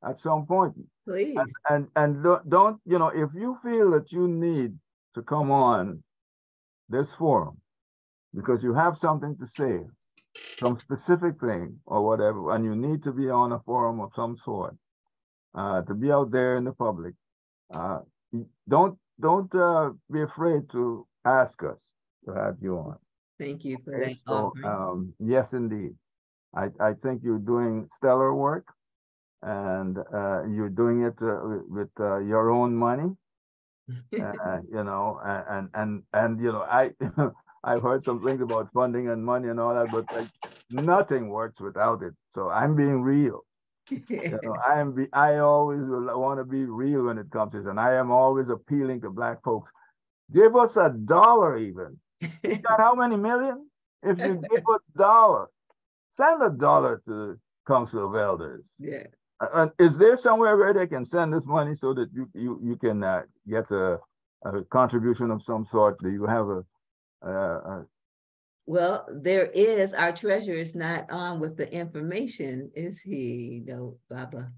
at some point. Please. And don't, if you feel that you need to come on this forum because you have something to say, some specific thing or whatever, and you need to be on a forum of some sort, to be out there in the public, don't be afraid to ask us to have you on. Thank you for that. So, yes, indeed. I think you're doing stellar work, and you're doing it with your own money. I've heard some things about funding and money and all that, but like, nothing works without it. So I'm being real. You know, I always want to be real when it comes to this, and I am always appealing to Black folks. Give us $1 even. You got how many million? If you give $1, send $1 to the Council of Elders. Yeah. Is there somewhere where they can send this money so that you can get a contribution of some sort? Do you have a Well, there is. Our treasurer is not on with the information, is he? No, Baba.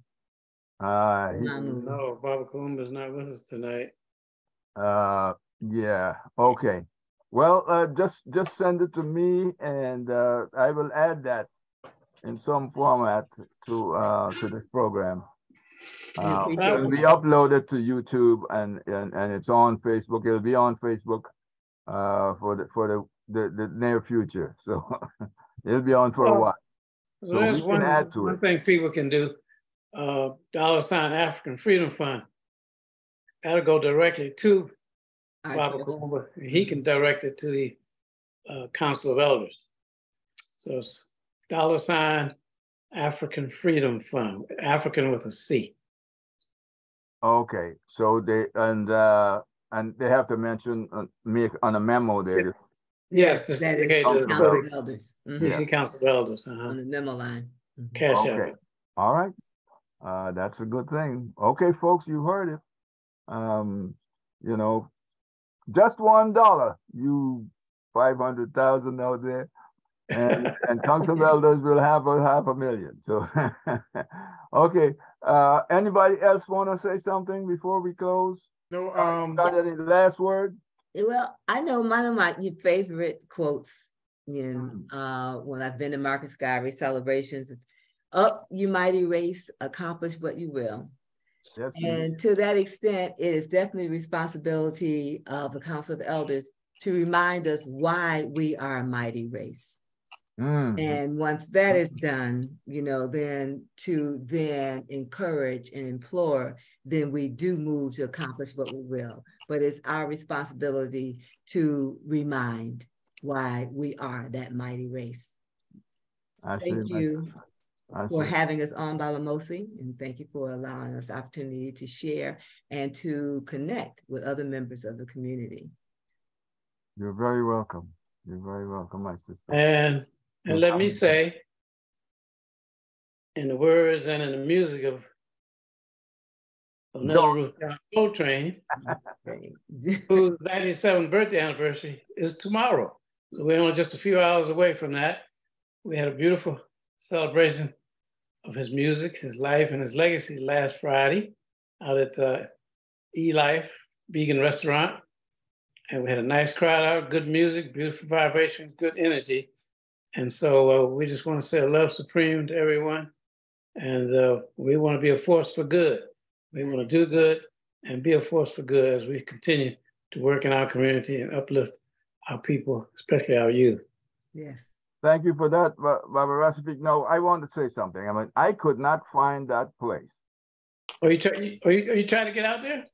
No, Baba Kumba is not with us tonight. Yeah. Okay. Well, just send it to me, and I will add that in some format to this program. It'll be uploaded to YouTube and it's on Facebook. It'll be on Facebook for the near future. So it'll be on for a while. So there's one thing people can do. $ African Freedom Fund. That'll go directly to Baba Kumba. He can direct it to the Council of Elders. So it's $ African Freedom Fund, African with a C. Okay, so they and they have to mention me on a memo there. Yes, that is Council of Elders. DC Council of Elders on the memo line. Cash out. Okay, all right, that's a good thing. Okay, folks, you heard it. You know, just $1, you 500,000 out there. And Council of Elders will have $500,000. So, okay. Anybody else want to say something before we close? No. Got any last word? Well, I know one of my favorite quotes in when I've been to Marcus Garvey celebrations. Up, you mighty race, accomplish what you will. Yes, and to that extent, it is definitely responsibility of the Council of Elders to remind us why we are a mighty race. And once that is done, you know, then to encourage and implore, then we do move to accomplish what we will. But it's our responsibility to remind why we are that mighty race. Thank you for having us on, Baba Mosi, and thank you for allowing us the opportunity to share and to connect with other members of the community. You're very welcome. You're very welcome, my sister. And let me say, in the words and in the music of another Ruth Coltrane, whose 97th birthday anniversary is tomorrow. So we're only just a few hours away from that. We had a beautiful celebration of his music, his life, and his legacy last Friday out at E-Life Vegan Restaurant. And we had a nice crowd out, good music, beautiful vibration, good energy. And so we just want to say love supreme to everyone. And we want to be a force for good. We want to do good and be a force for good as we continue to work in our community and uplift our people, especially our youth. Yes. Thank you for that, Baba Rasifik. No, I want to say something. I mean, I could not find that place. Are you trying to get out there?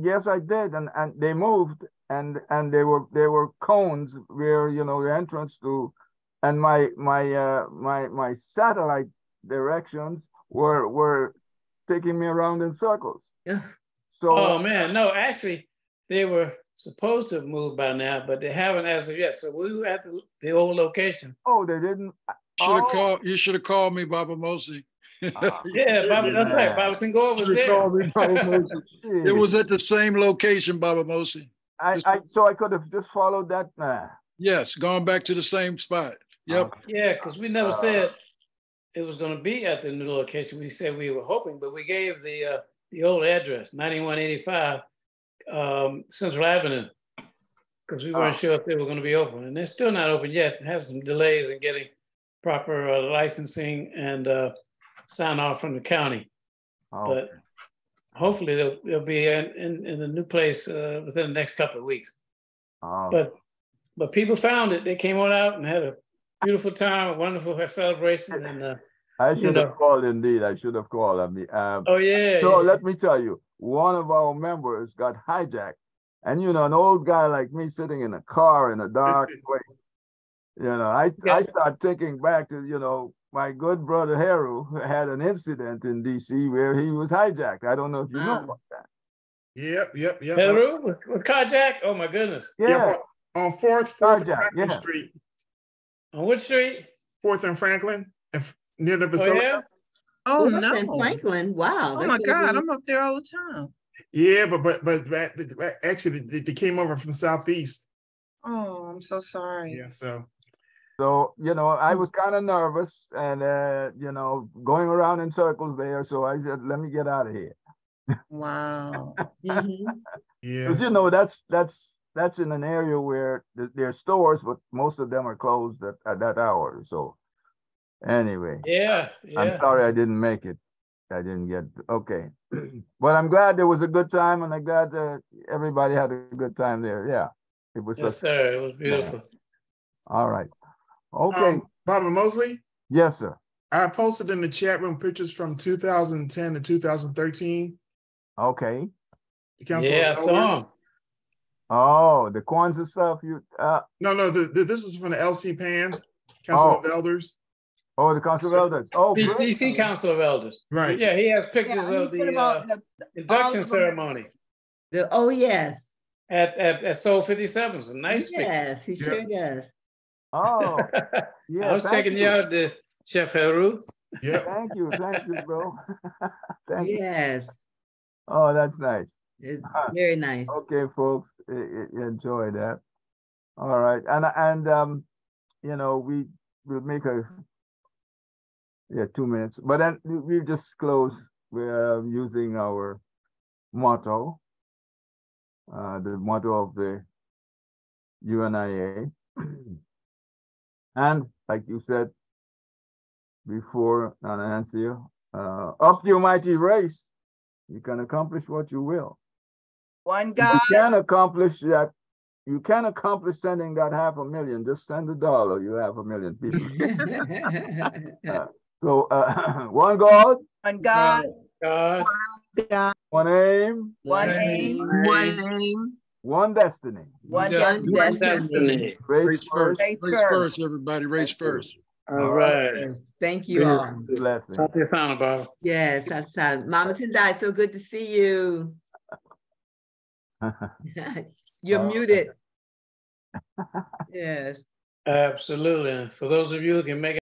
Yes, I did, and they moved, and there were cones where, you know, the entrance to, and my satellite directions were taking me around in circles. So oh man, no, actually they were supposed to have moved by now, but they haven't as of yet. So we were at the old location. Oh, they didn't. You should have called me, Baba Mosi. Yeah, Baba, that's right. Baba Singo was there. It was at the same location, Baba Mosi. So I could have just followed that. Yes, gone back to the same spot. Yep. Yeah, because we never said it was going to be at the new location. We said we were hoping, but we gave the old address, 9185 Central Avenue, because we weren't sure if they were going to be open, and they're still not open yet. It has some delays in getting proper licensing and sign off from the county. But hopefully they'll be in the new place within the next couple of weeks. But people found it. They came on out and had a beautiful time, a wonderful celebration. And I should have called indeed. I should have called. I mean, oh yeah. So let me tell you, one of our members got hijacked And you know, an old guy like me sitting in a car in a dark place, you know, I start thinking back to, you know, my good brother Heru had an incident in DC where he was hijacked. I don't know if you know about that. Yep. Heru with carjacked? Oh my goodness. Yeah. On 4th Franklin Street. On which street? 4th and Franklin, near the Facilite. Oh, yeah? Oh, 4th no. and Franklin. Wow. Oh my God, I'm up there all the time. Yeah, but actually they came over from Southeast. Oh, I'm so sorry. Yeah, so you know, I was kind of nervous and you know, going around in circles there. So I said, let me get out of here. Wow. yeah. Because you know, that's in an area where there's stores, but most of them are closed at that hour. So anyway. Yeah. I'm sorry I didn't make it. I didn't get, okay. But I'm glad there was a good time, and I'm glad that everybody had a good time there. Yeah. It was Yes, sir. It was beautiful. All right. Okay. Barbara Mosley? Yes, sir. I posted in the chat room pictures from 2010 to 2013. Okay. Yeah, I saw them. Oh, the Kwanzaa stuff. No, this is from the LC Pan, Council of Elders. Oh, the Council of Elders. Oh, DC Council of Elders. Right. Yeah, he has pictures of the induction ceremony. Oh, yes. At Soul 57. It's a nice picture. Yes, he sure does. Oh, yeah. I was checking you out, Chef Heru. Yeah. Thank you, bro. Thank you. Yes. Oh, that's nice. It's very nice. Okay, folks, enjoy that. All right, and you know, we'll make a 2 minutes, but then we just close. We're using our motto, the motto of the UNIA, and like you said before, Nsia, up your mighty race. You can accomplish what you will. One God. You can accomplish that. You can accomplish sending that 500,000. Just send $1. You have 1,000,000 people. So one God. One God. God. One aim. One aim. One aim. One destiny. One destiny. Race first. Race first, everybody. Race first. All right. Thank you all. Blessing. Yes, that's Mama Tendai, so good to see you. You're muted. Yes. Absolutely. For those of you who can make it.